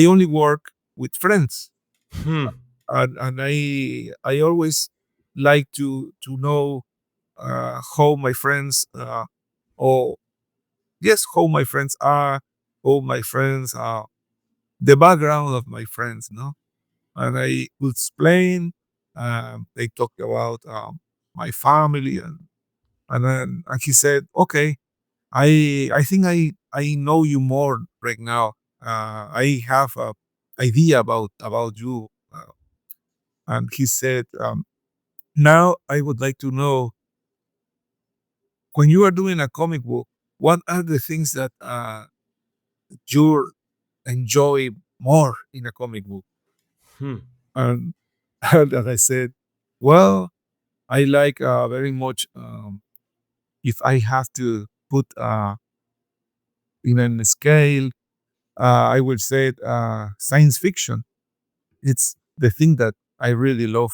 only work with friends, Hmm. and I always like to know how my friends or yes how my friends are, how my friends are, the background of my friends, no." And I would explain. They talked about my family, and then and he said, "Okay, I think I know you more right now. I have a idea about you." And he said, "Now I would like to know when you are doing a comic book, what are the things that you enjoy more in a comic book?" Hmm. And, and I said, "Well, I like very much if I have to put in a scale, I would say science fiction. It's the thing that I really love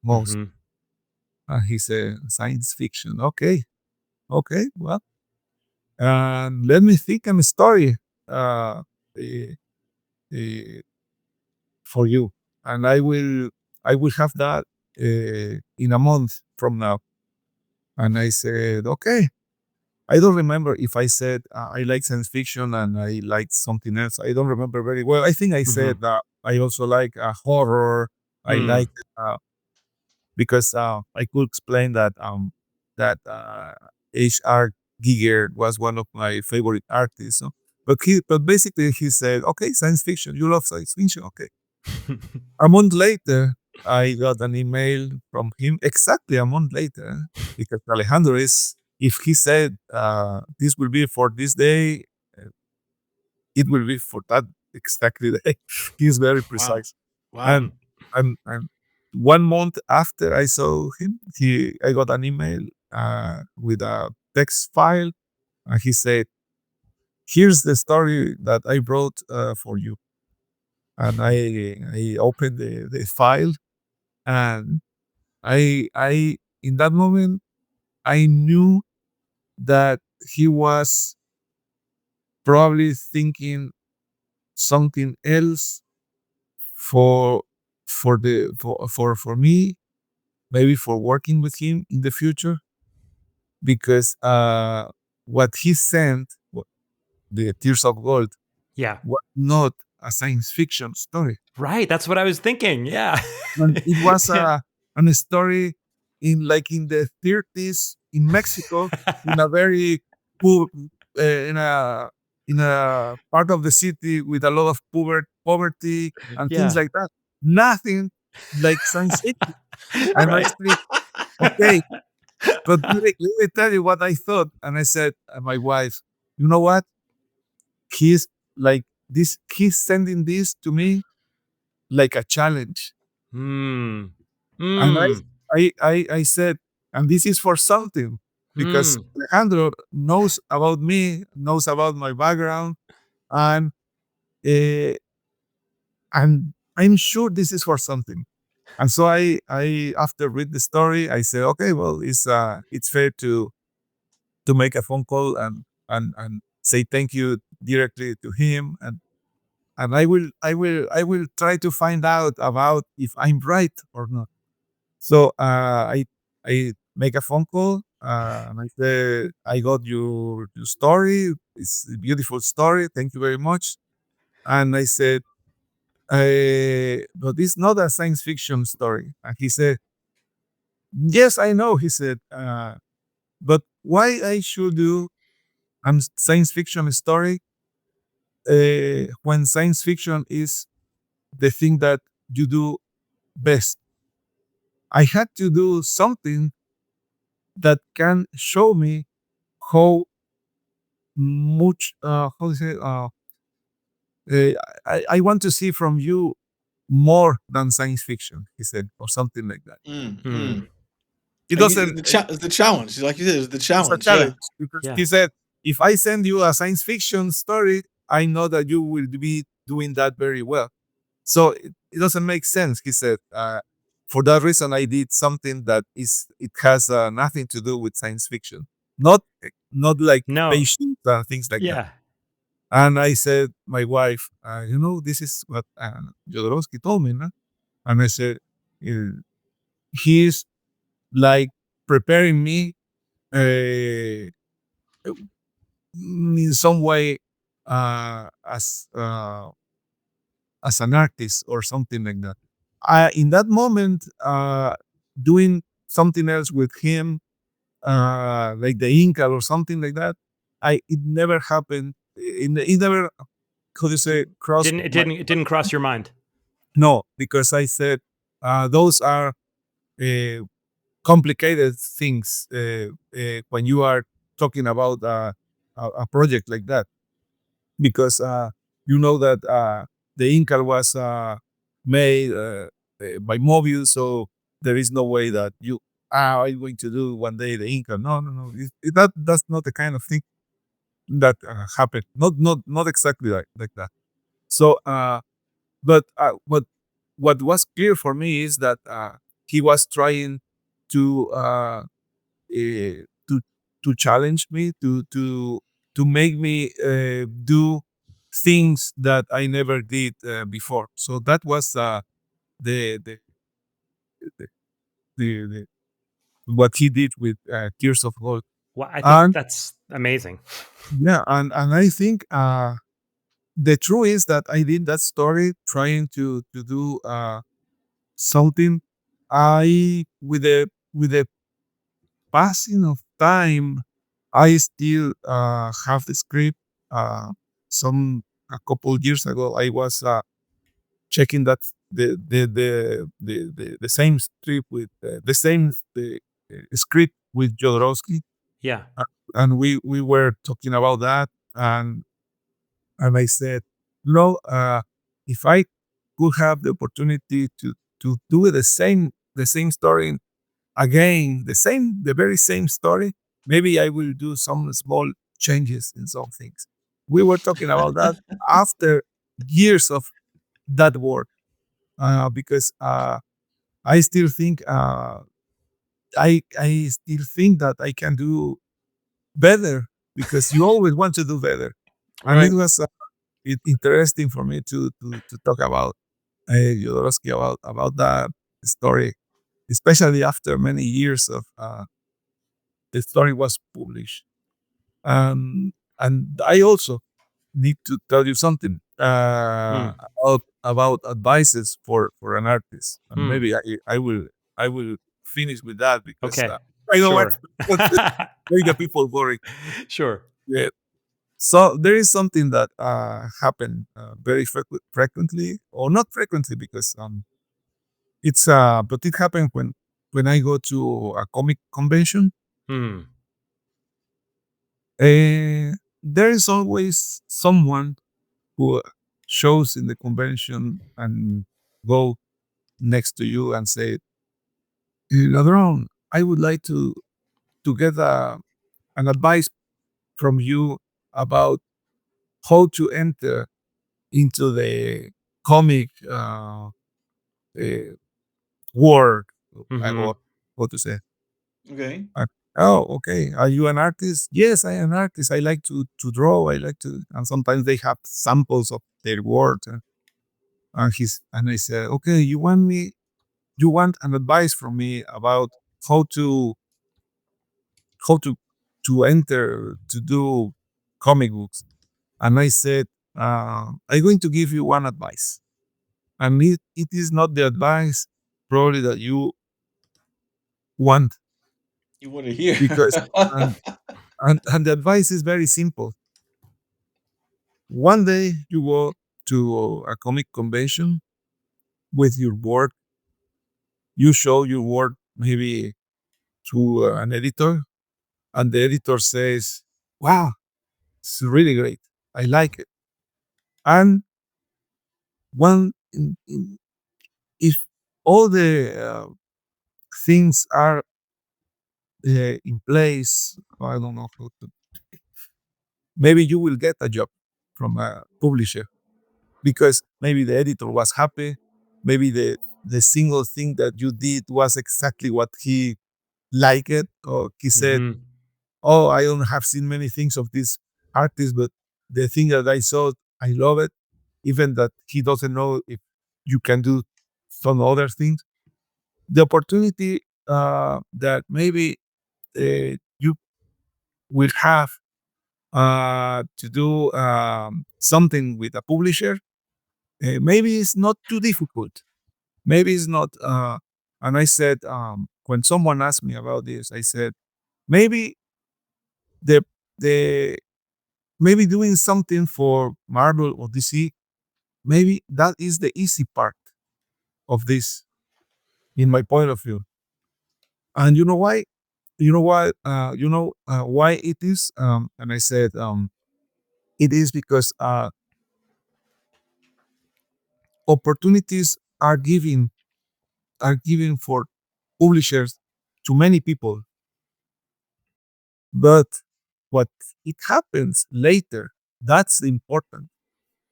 most. Mhm. He said science fiction. Okay, well, let me think of a story uh, eh, eh, for you, and I will have that in a month from now. And I said, okay. I don't remember if I said I like science fiction and I like something else. I don't remember very well. I think I said Mhm. that I also like horror. I like Mm. because I could explain that H.R. Giger was one of my favorite artists. So. But basically he said, okay, science fiction. You love science fiction, okay. A month later, I got an email from him exactly a month later because Alejandro is, if he said this will be for this day, uh, it will be for that exactly day. He's very Wow. precise. Wow. And, and 1 month after I saw him, I got an email with a text file, and he said, "Here's the story that I wrote for you." And I opened the file, and I in that moment I knew that he was probably thinking something else for for me, maybe for working with him in the future, because what he sent, the Tears of Gold, Yeah. was not a science fiction story. Right, that's what I was thinking, yeah. And it was Yeah. a story in the 30s in Mexico, in a very poor in a part of the city with a lot of poverty and things Yeah. like that. Nothing like science fiction. And I Right. said, okay, but let me tell you what I thought. And I said, my wife, you know what? He's like this. He's sending this to me like a challenge. Mm. And Mm. I said, and this is for something because Mm. Alejandro knows about me, knows about my background, and uh, and I'm sure this is for something. And so I after read the story, I said, okay, well, it's fair to make a phone call and say thank you directly to him, and I will try to find out about if I'm right or not. So I make a phone call and I say I got your story. It's a beautiful story. Thank you very much. And I said, but it's not a science fiction story. And he said, yes, I know. He said, but why I should do a science fiction story when science fiction is the thing that you do best? I had to do something that can show me how much how to say uh, I want to see from you more than science fiction, he said, or something like that. Mm, Mm. mm. It You, doesn't it's the challenge, like you said, it's the it's a challenge. Yeah. challenge because Yeah. he said, if I send you a science fiction story, I know that you will be doing that very well. So it doesn't make sense, he said. For that reason, I did something that it has nothing to do with science fiction, not like No. patience and things like that. Yeah. And I said, my wife, this is what Jodorowsky told me, no? And I said, uh, he's like preparing me in some way as an artist or something like that. In that moment, doing something else with him, like the Inca or something like that, it never happened. It never, how do you say, crossed Didn't it my didn't it didn't cross your mind? no, because I said those are uh, complicated things when you are talking about a project like that, because you know that the Inca was made by Moebius, so there is no way that you are going to do one day the Inca. No, no, no. That's not the kind of thing. that happened. Not exactly like that. So, but what was clear for me is that he was trying to to challenge me, to make me do things that I never did before. So that was the, the, the the what he did with Tears of Gold. Well, I think And that's amazing. yeah, and I think the truth is that I did that story trying to do something. I with the passing of time, I still have the script. Some a couple years ago, I was checking that the same script with the same script with Jodorowsky, Yeah. uh, and we were talking about that, and I said, no, if I could have the opportunity to do the same story again, the very same story, maybe I will do some small changes in some things. We were talking about that after years of that work, because I still think I still think that I can do better, because you always want to do better, and it Right. was interesting for me to talk about Jodorowsky, about that story, especially after many years of the story was published. And I also need to tell you something Hmm. about advices for an artist, and Hmm. maybe I will finish with that, because Okay. I don't want Sure. to make the people worry. Sure. Yeah. So there is something that happened very frequently, or not frequently, because it's but it happened when I go to a comic convention. Hmm. There is always someone who shows in the convention and go next to you and say, Ladrón, I would like to get an advice from you about how to enter into the comic uh, world, or Hmm. how to say. Okay. Uh, oh, okay. Are you an artist? Yes, I am an artist. I like to draw. I like to, and sometimes they have samples of their work. And I said, okay, you want an advice from me about how to how to enter to do comic books. And I said, I'm going to give you one advice, and it is not the advice probably that you want, You want to hear? because and and the advice is very simple. One day you go to a comic convention with your work, you show your work maybe to an editor, and the editor says, wow, it's really great. I like it. And one, if all the things are in place, I don't know how to, maybe you will get a job from a publisher, because maybe the editor was happy. Maybe the single thing that you did was exactly what he liked it, or he said, Hmm. oh, I don't have seen many things of this artist, but the thing that I saw, I love it. Even that he doesn't know if you can do some other things. The opportunity that maybe you will have to do something with a publisher, maybe it's not too difficult. Maybe it's not. And I said, when someone asked me about this, I said, maybe the the maybe doing something for Marvel or DC, maybe that is the easy part of this, in my point of view. And you know why? You know why? Why it is? And I said, it is because opportunities are given for publishers to many people, but What it happens later, that's important.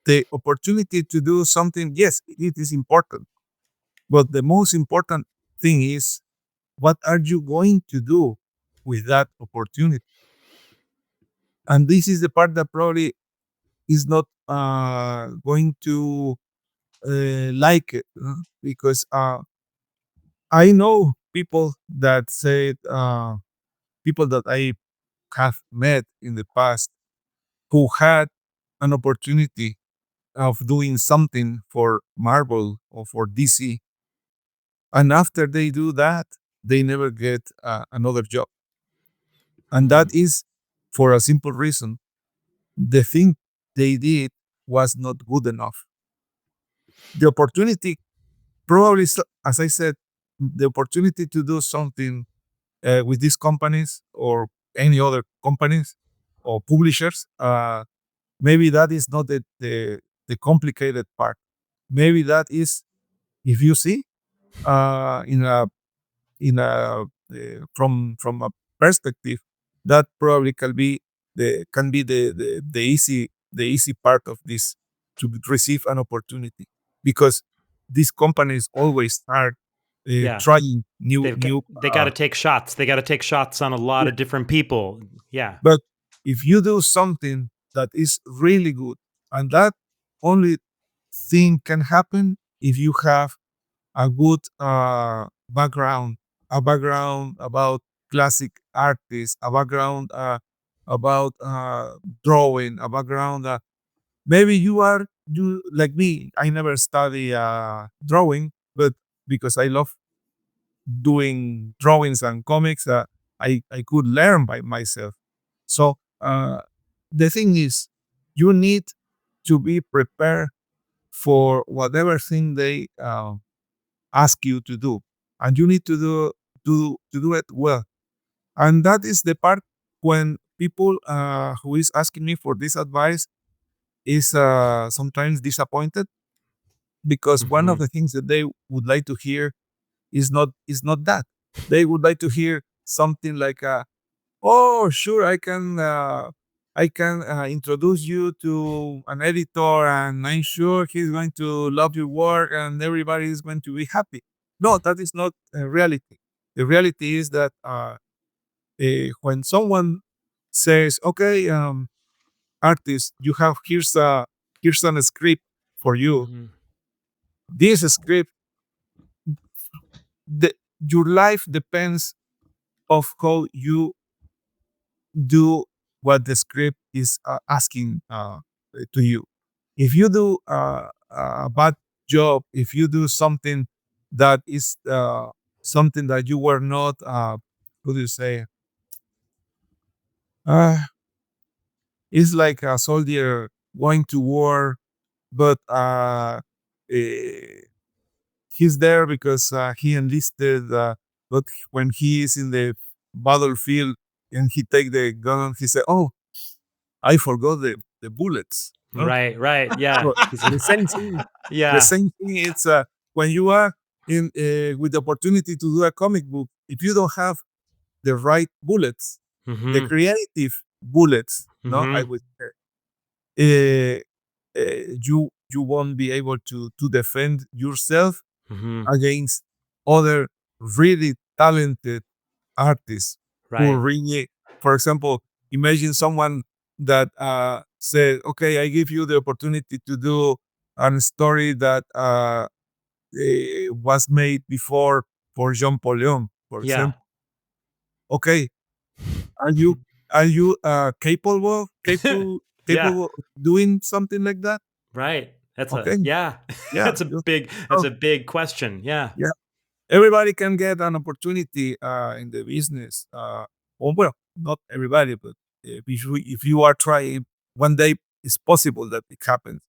The opportunity to do something, yes, it is important. But the most important thing is, what are you going to do with that opportunity? And this is the part that probably is not going to like it, because I know people that said, people that I have met in the past who had an opportunity of doing something for Marvel or for DC, and after they do that, they never get another job. And that is for a simple reason: the thing they did was not good enough. The opportunity, probably, as I said, the opportunity to do something with these companies or any other companies or publishers, maybe that is not the complicated part. Maybe that is, if you see, in a from a perspective, that probably can be the easy part of this, to receive an opportunity, because these companies always are Yeah. trying new They got to take shots. They got to take shots on a lot yeah. of different people. Yeah. But if you do something that is really good, and that only thing can happen if you have a good background, a background about classic artists, a background about drawing, a background. Maybe you like me. I never study drawing, but because I love doing drawings and comics, I could learn by myself. So the thing is, you need to be prepared for whatever thing they ask you to do, and you need to do it well. And that is the part when people who is asking me for this advice is sometimes disappointed, because one of Mhm. the things that they would like to hear is not that. They would like to hear something like, "Oh, sure, I can introduce you to an editor, and I'm sure he's going to love your work, and everybody is going to be happy." No, that is not a reality. The reality is that when someone says, "Okay, artist, you have here's a script for you. Mhm. This script, the, your life depends of how you do what the script is asking to you. If you do a bad job, if you do something that is something that you were not, what do you say? Uh, it's like a soldier going to war, but eh, he's there because he enlisted. But when he is in the battlefield and he take the gun, he say, "Oh, I forgot the bullets." Huh? Right, right. Yeah. So the same thing. The Yeah. same thing. It's when you are in with the opportunity to do a comic book. If you don't have the right bullets, the Mhm. creative bullets, no, I Mhm. would say, uh, you won't be able to defend yourself Mhm. against other really talented artists who Right. really, for example, imagine someone that said, "Okay, I give you the opportunity to do a story that was made before for Jean Paul Leon, for Yeah. example. Okay, are you Yeah. capable of doing something like that? Right. Okay, Yeah. yeah, That's so, a big question. Yeah. yeah. Everybody can get an opportunity in the business. Well, not everybody, but if you are trying, one day it's possible that it happens.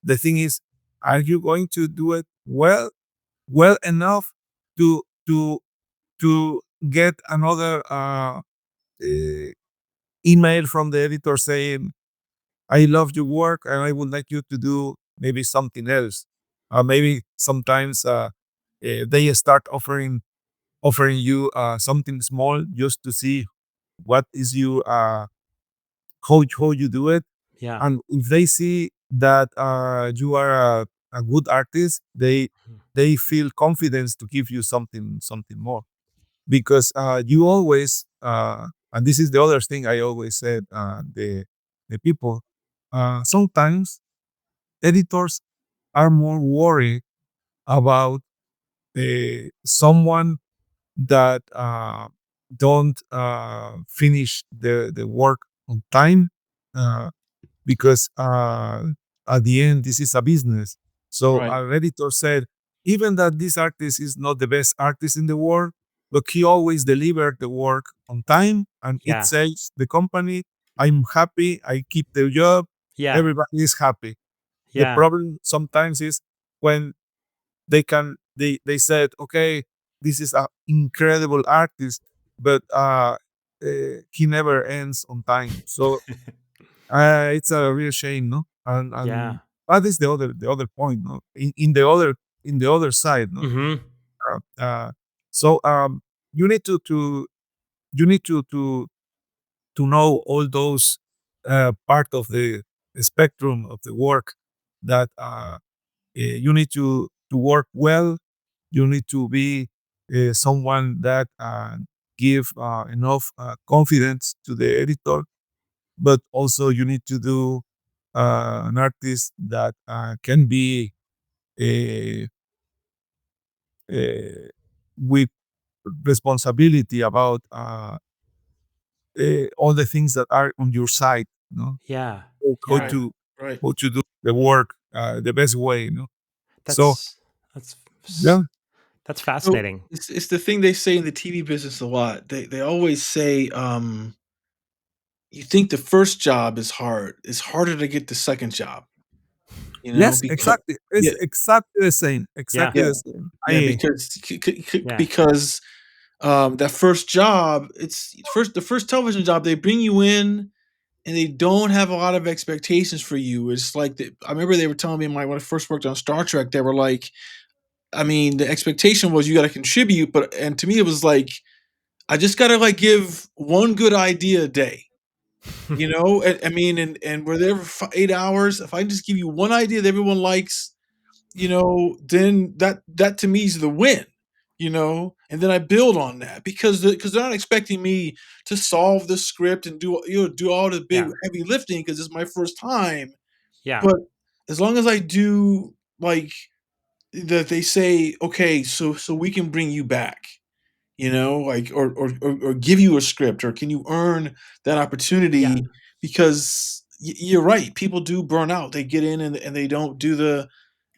The thing is, are you going to do it well enough to to to get another uh, email from the editor saying, "I love your work and I would like you to do maybe something else." Maybe sometimes they start offering you something small just to see what is your how you do it. Yeah. And if they see that you are a good artist, they feel confidence to give you something more, because you always and this is the other thing I always said, the people sometimes editors are more worried about someone that don't finish the work on time, uh, because at the end this is a business. So Right. our editor said, even that this artist is not the best artist in the world, but he always delivered the work on time, and it Yeah. saves the company. I'm happy. I keep the job. Yeah. Everybody is happy. The Yeah. problem sometimes is when they said, okay, this is an incredible artist, but he never ends on time. So it's a real shame, no? And Yeah. that is the other point, no? In the other side, no? Mm-hmm. Uh, uh, so you need you need to know all those part of the spectrum of the work that you need to work well. You need to be someone that give enough confidence to the editor, but also you need to do an artist that can be uh, uh, with responsibility about all the things that are on your side, no? Yeah. How Yeah. Right. to Right. how to do the work the best way, no? So That's that's yeah, that's So fascinating. it's the thing they say in the TV business a lot. They always say, you think the first job is hard. It's harder to get the second job, yes, because exactly. It's yeah, exactly the same. Yeah. Exactly yeah, the same. yeah, Yeah. because that first job, it's the first television job, they bring you in and they don't have a lot of expectations for you. It's like I remember they were telling me when I first worked on Star Trek, they were like, I mean, the expectation was you got to contribute, and to me it was like I just got to like give one good idea a day. I mean, and we're there for 8 hours. If I just give you one idea that everyone likes, then that to me is the win. And then I build on that because they're not expecting me to solve the script and do all the big Yeah. heavy lifting because it's my first time. Yeah. But as long as I do like that, they say, okay, so we can bring you back, like or give you a script, or can you earn that Yeah. opportunity? Because you're right, people do burn out. They get in and they don't do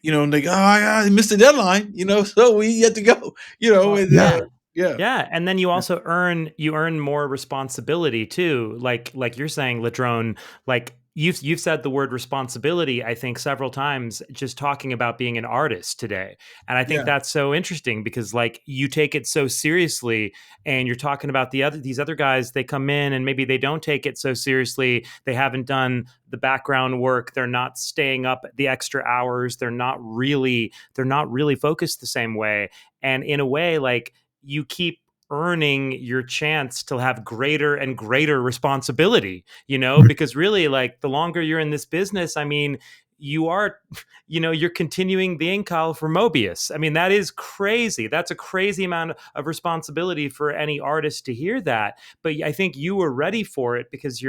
and they go, oh, I missed the deadline, so we get to go, and Yeah. yeah, Yeah, and then you also earn more responsibility too. Like you're saying, Ladrone, like you've said the word responsibility, I think, several times just talking about being an artist today. And I think yeah, that's so interesting because like you take it so seriously and you're talking about these other guys, they come in and maybe they don't take it so seriously. They haven't done the background work, they're not staying up the extra hours, they're not really focused the same way. And in a way, like you keep earning your chance to have greater and greater responsibility, because really, like, the longer you're in this business, I mean, you are, you're continuing the incal for Moebius. I mean, that is crazy. That's a crazy amount of responsibility for any artist to hear that. But I think you were ready for it because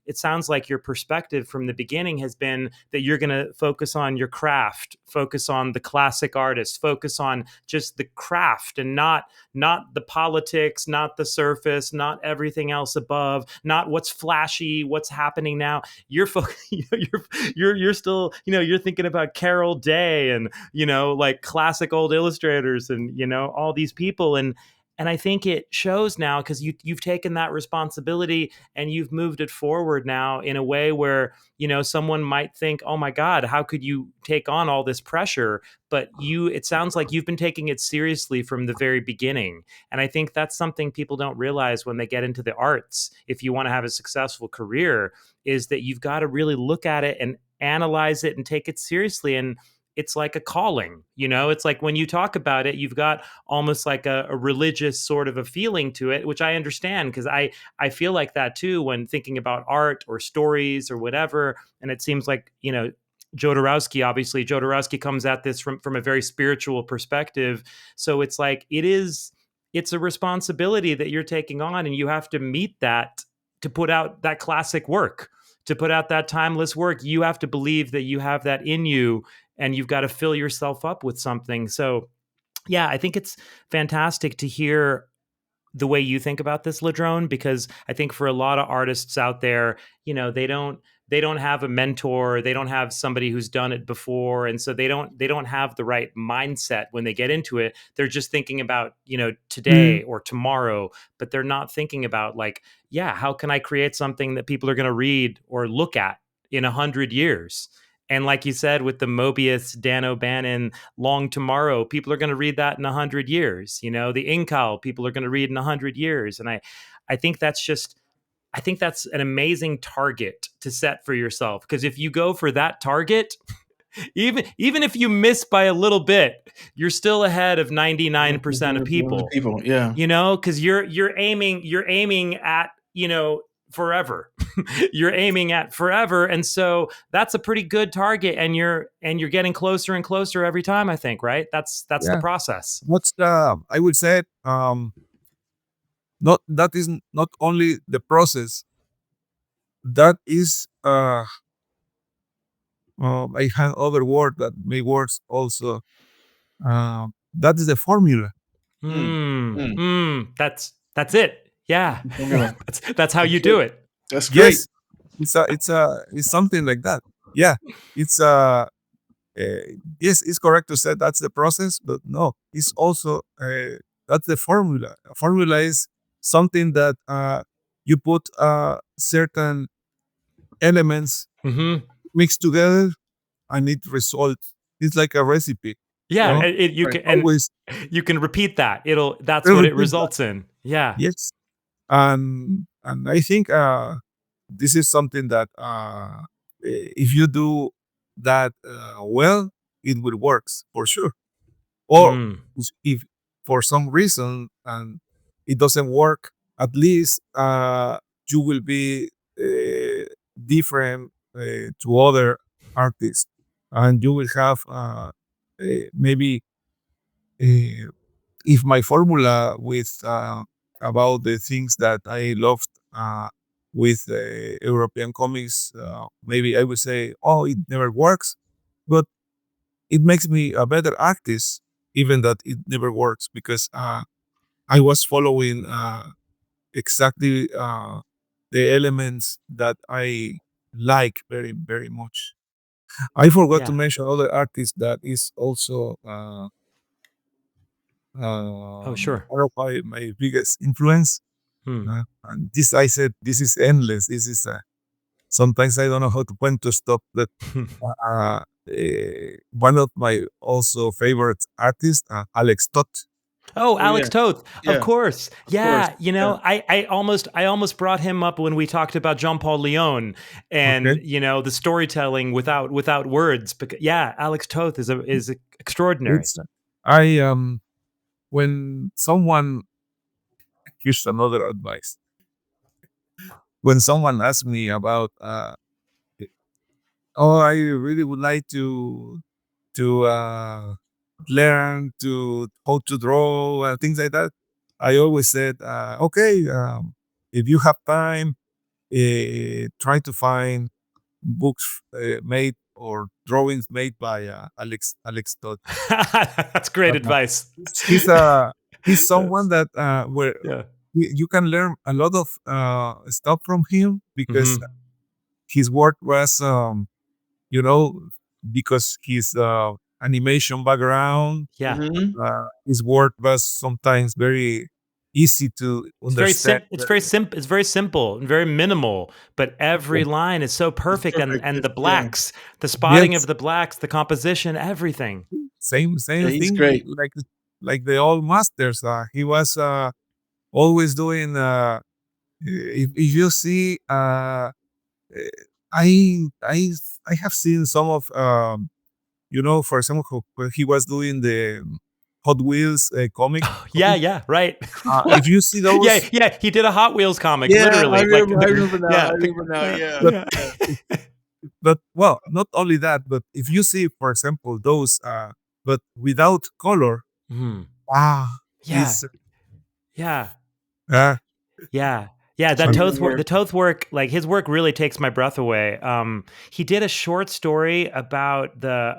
it sounds like your perspective from the beginning has been that you're going to focus on your craft, focus on the classic artist, focus on just the craft and not the politics, not the surface, not everything else above, not what's flashy, what's happening now. You're you're still, you're thinking about Carol Day and, like classic old illustrators and, all these people. And I think it shows now because you've taken that responsibility and you've moved it forward now in a way where, someone might think, oh my God, how could you take on all this pressure? But it sounds like you've been taking it seriously from the very beginning. And I think that's something people don't realize when they get into the arts. If you want to have a successful career, is that you've got to really look at it and analyze it and take it seriously. And it's like a calling, it's like when you talk about it, you've got almost like a religious sort of a feeling to it, which I understand, because I feel like that too when thinking about art or stories or whatever. And it seems like, Jodorowsky comes at this from a very spiritual perspective. So it's like it's a responsibility that you're taking on, and you have to meet that to put out that classic work, to put out that timeless work. You have to believe that you have that in you, and you've got to fill yourself up with something. So yeah, I think it's fantastic to hear the way you think about this, Ladrönn, because I think for a lot of artists out there, they don't have a mentor, they don't have somebody who's done it before, and so they don't have the right mindset when they get into it. They're just thinking about, today or tomorrow, but they're not thinking about, like, yeah, how can I create something that people are going to read or look at in 100 years? And like you said, with the Moebius, Dan O'Bannon, Long Tomorrow, people are going to read that in 100 years. The Incal, people are going to read in 100 years. And I think that's an amazing target to set for yourself. Because if you go for that target, even if you miss by a little bit, you're still ahead of 99% of people. Yeah. Because you're aiming at, forever. You're aiming at forever. And so that's a pretty good target, and you're getting closer and closer every time, I think, right? That's the process. What's I would say, that is not only the process, that is I have other word that may works also. That is the formula. That's it. Yeah. That's how you do it. That's great. Yes, it's something like that. Yeah, it's yes, it's correct to say that's the process, but no, it's also that's the formula. A formula is something that you put certain elements mixed together, and it results. It's like a recipe. Yeah, always you can repeat that. That's what it results in. Yeah. Yes, and I think this is something that if you do that well, it will works for sure. Or if for some reason and it doesn't work, at least you will be different to other artists, and you will have maybe if my formula with about the things that I loved with European comics, maybe I would say, oh, it never works, but it makes me a better artist, even that it never works, because I was following exactly the elements that I like very, very much. I forgot to mention other artists that is also sure. one of my biggest influence. And this, I said, this is endless. This is sometimes I don't know how to when to stop. But one of my also favorite artists, Alex Toth. Alex Toth, of course. Of course. I almost brought him up when we talked about Jean-Paul Leon and the storytelling without words. Because Alex Toth is extraordinary. When someone, here's another advice. When someone asks me about I really would like to learn to how to draw and things like that, I always said, okay, if you have time, try to find books made or drawings made by Alex Toth. That's great advice. He's someone that where you can learn a lot of stuff from him, because his work was because his animation background, his work was sometimes very easy to understand. It's very simple and very minimal, but every line is so perfect. And the blacks, the spotting of the blacks, the composition, everything. Same he's thing. Great. Like the old masters. He was always doing. If you see, I have seen some of for example, when he was doing the Hot Wheels comic. Yeah, right. If you see those, yeah, he did a Hot Wheels comic, Yeah, literally. I remember now. Yeah, I remember now. Yeah. but well, not only that, but if you see, for example, those, but without color, Mhm. Yeah, is yeah, uh, yeah. Yeah, that Amazing Toth work, work. the Toth work, like his work really takes my breath away. He did a short story about it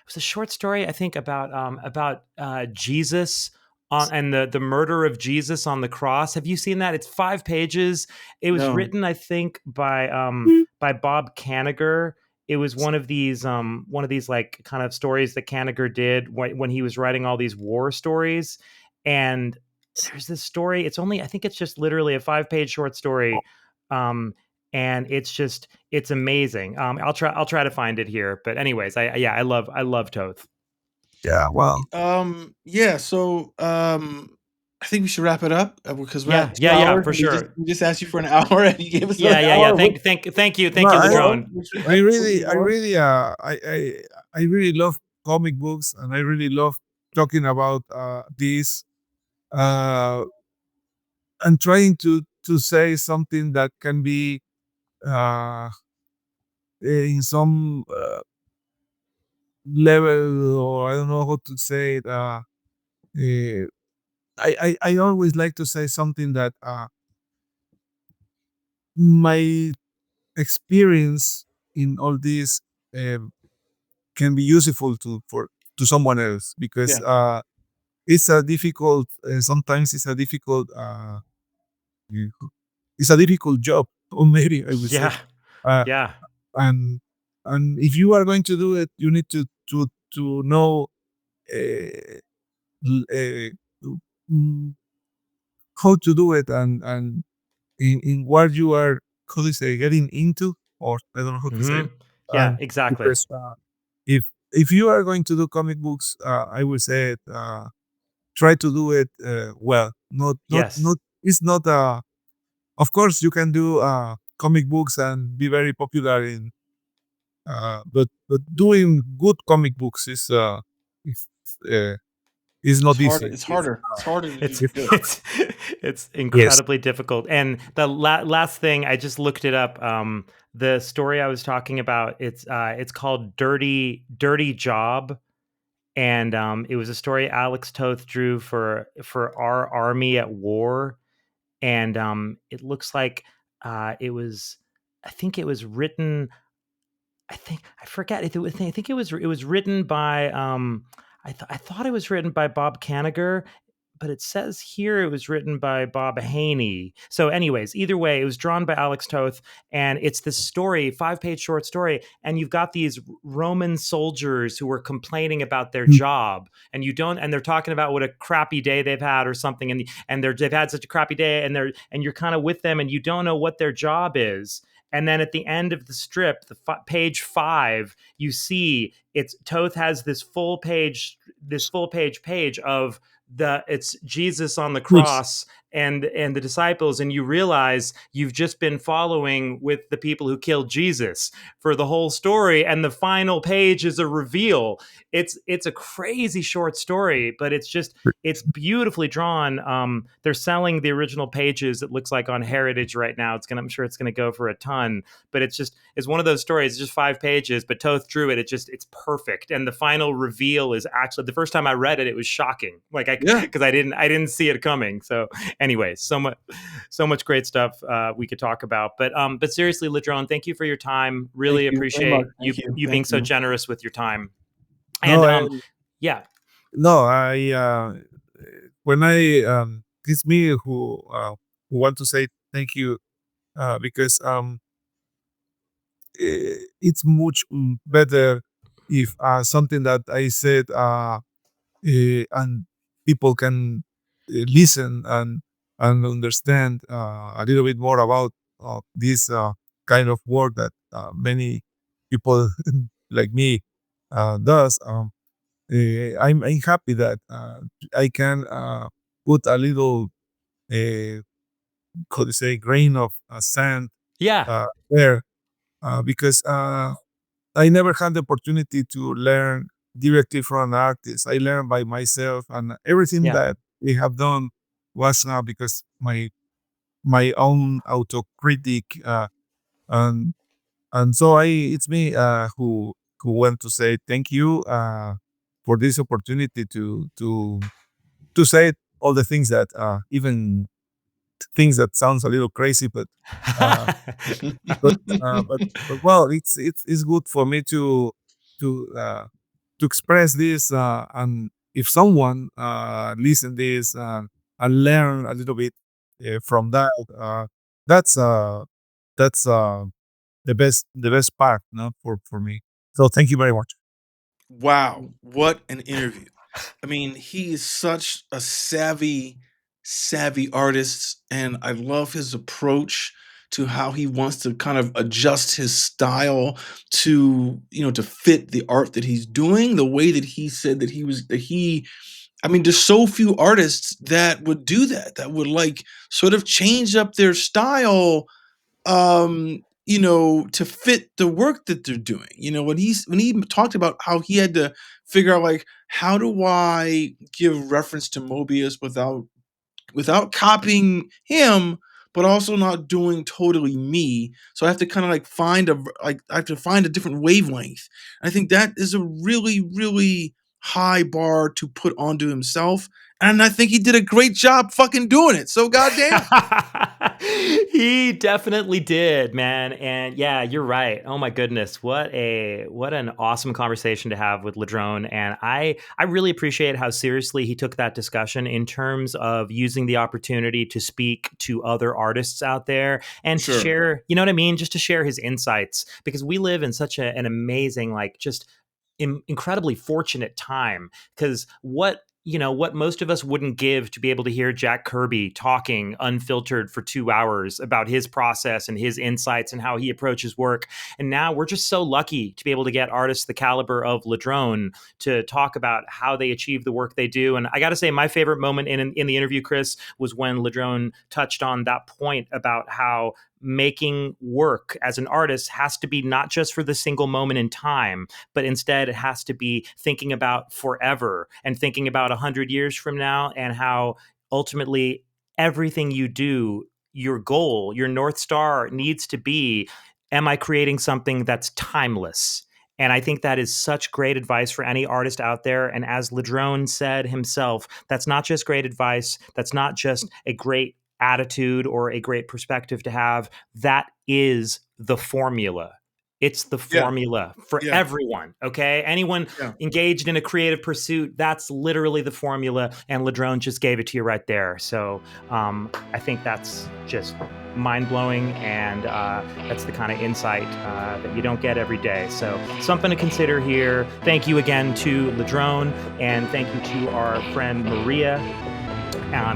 was a short story, I think, about Jesus and the murder of Jesus on the cross. Have you seen that? It's 5 pages. It was No. written, I think, by Bob Kanigher. It was one of these like kind of stories that Kanigher did when he was writing all these war stories. And there's this story. I think it's just literally a 5-page short story. And it's amazing. I'll try to find it here. But anyways, I love Toth. yeah, well, Yeah. So, I think we should wrap it up because we're at 2 Yeah, hours. for sure. We just asked you for an hour, and you gave us Yeah. an hour. Thank you, no, Ladrönn. I really love comic books, and I really love talking about this, and trying to say something that can be uh, in some level, or I don't know how to say it. I always like to say something that my experience in all this um, can be useful to someone else, because it's a difficult sometimes it's a difficult job, or maybe I would say. Yeah, uh, yeah, and and if you are going to do it, you need to know uh, l- uh, mm, how to do it, and in what you are, how do you say, getting into, or I don't know how to say it. yeah, And exactly. because if you are going to do comic books, I would say it, try to do it well. Yes. It's not of course you can do comic books and be very popular in, but doing good comic books is uh, is It's not hard. easy. It's harder. It's harder to do It's good. it's Yes. incredibly difficult. And the last thing, I just looked it up. The story I was talking about, it's called Dirty Job, and it was a story Alex Toth drew for Our Army at War, and it looks like it was. I think it was written. I forget if it was. I think it was written by. I thought it was written by Bob Kanigher, but it says here it was written by Bob Haney. So, anyways, either way, it was drawn by Alex Toth, and it's this story, 5-page short story, and you've got these Roman soldiers who are complaining about their job, and they're talking about what a crappy day they've had or something, and they've had such a crappy day, and you're kind of with them, and you don't know what their job is. And then at the end of the strip, page 5, you see Toth has this full page of it's Jesus on the Yes. cross and the disciples, and you realize you've just been following with the people who killed Jesus for the whole story, and the final page is a reveal. It's a crazy short story, but it's beautifully drawn. They're selling the original pages, it looks like, on Heritage right now. I'm sure it's gonna go for a ton, but it's one of those stories. It's just 5 pages, but Toth drew it. It's perfect, and the final reveal is actually, the first time I read it, it was shocking. Like because I didn't see it coming. So, anyways, so much great stuff we could talk about. But seriously, Ladrönn, thank you for your time. Really Thank you very much. appreciate Thank you. you being Thank so you. generous with your time. No, And yeah, no, when I it's me who want to say thank you, because it's much better if something that I said, and people can listen and understand a little bit more about this kind of work that many people like me does. I'm happy that I can put a little, how to say, grain of sand yeah, there, because I never had the opportunity to learn directly from an artist. I learned by myself, and everything that we have done was because my own autocritic, and so it's me who want to say thank you for this opportunity to say all the things that even things that sounds a little crazy, uh, but well, it's good for me to uh, to express this, and if someone listen this and learn a little bit from that, that's that's the best part, no, for me. So thank you very much. Wow, what an interview. I mean, he is such a savvy artist, and I love his approach to how he wants to kind of adjust his style to, to fit the art that he's doing, the way that he said that he I mean, there's so few artists that would do that, that would like sort of change up their style to fit the work that they're doing. When he talked about how he had to figure out like how do I give reference to Moebius without copying him, but also not doing totally me. So I have to kind of like I have to find a different wavelength. I think that is a really, really high bar to put onto himself. And I think he did a great job fucking doing it. So goddamn. He definitely did, man. And yeah, you're right. Oh my goodness. What an awesome conversation to have with Ladrönn. And I really appreciate how seriously he took that discussion in terms of using the opportunity to speak to other artists out there and to share, you know what I mean? Just to share his insights, because we live in such an amazing, like just incredibly fortunate time, because what most of us wouldn't give to be able to hear Jack Kirby talking unfiltered for 2 hours about his process and his insights and how he approaches work. And now we're just so lucky to be able to get artists the caliber of Ladrönn to talk about how they achieve the work they do. And I got to say, my favorite moment in the interview, Chris, was when Ladrönn touched on that point about how making work as an artist has to be not just for the single moment in time, but instead it has to be thinking about forever and thinking about 100 years from now, and how ultimately everything you do, your goal, your North Star needs to be, am I creating something that's timeless? And I think that is such great advice for any artist out there. And as Ladrönn said himself, that's not just great advice. That's not just a great attitude or a great perspective to have. That is the formula. It's the formula for everyone. Okay. Anyone engaged in a creative pursuit, that's literally the formula. And Ladrönn just gave it to you right there. So I think that's just mind blowing. And that's the kind of insight that you don't get every day. So something to consider here. Thank you again to Ladrönn, and thank you to our friend Maria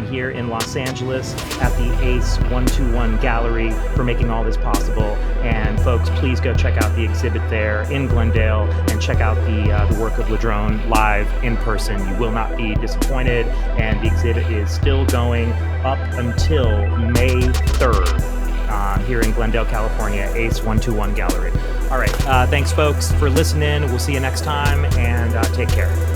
here in Los Angeles at the ACE 121 Gallery for making all this possible. And folks, please go check out the exhibit there in Glendale and check out the work of Ladrönn live in person. You will not be disappointed. And the exhibit is still going up until May 3rd here in Glendale, California, ACE 121 Gallery. All right. Thanks, folks, for listening. We'll see you next time, and take care.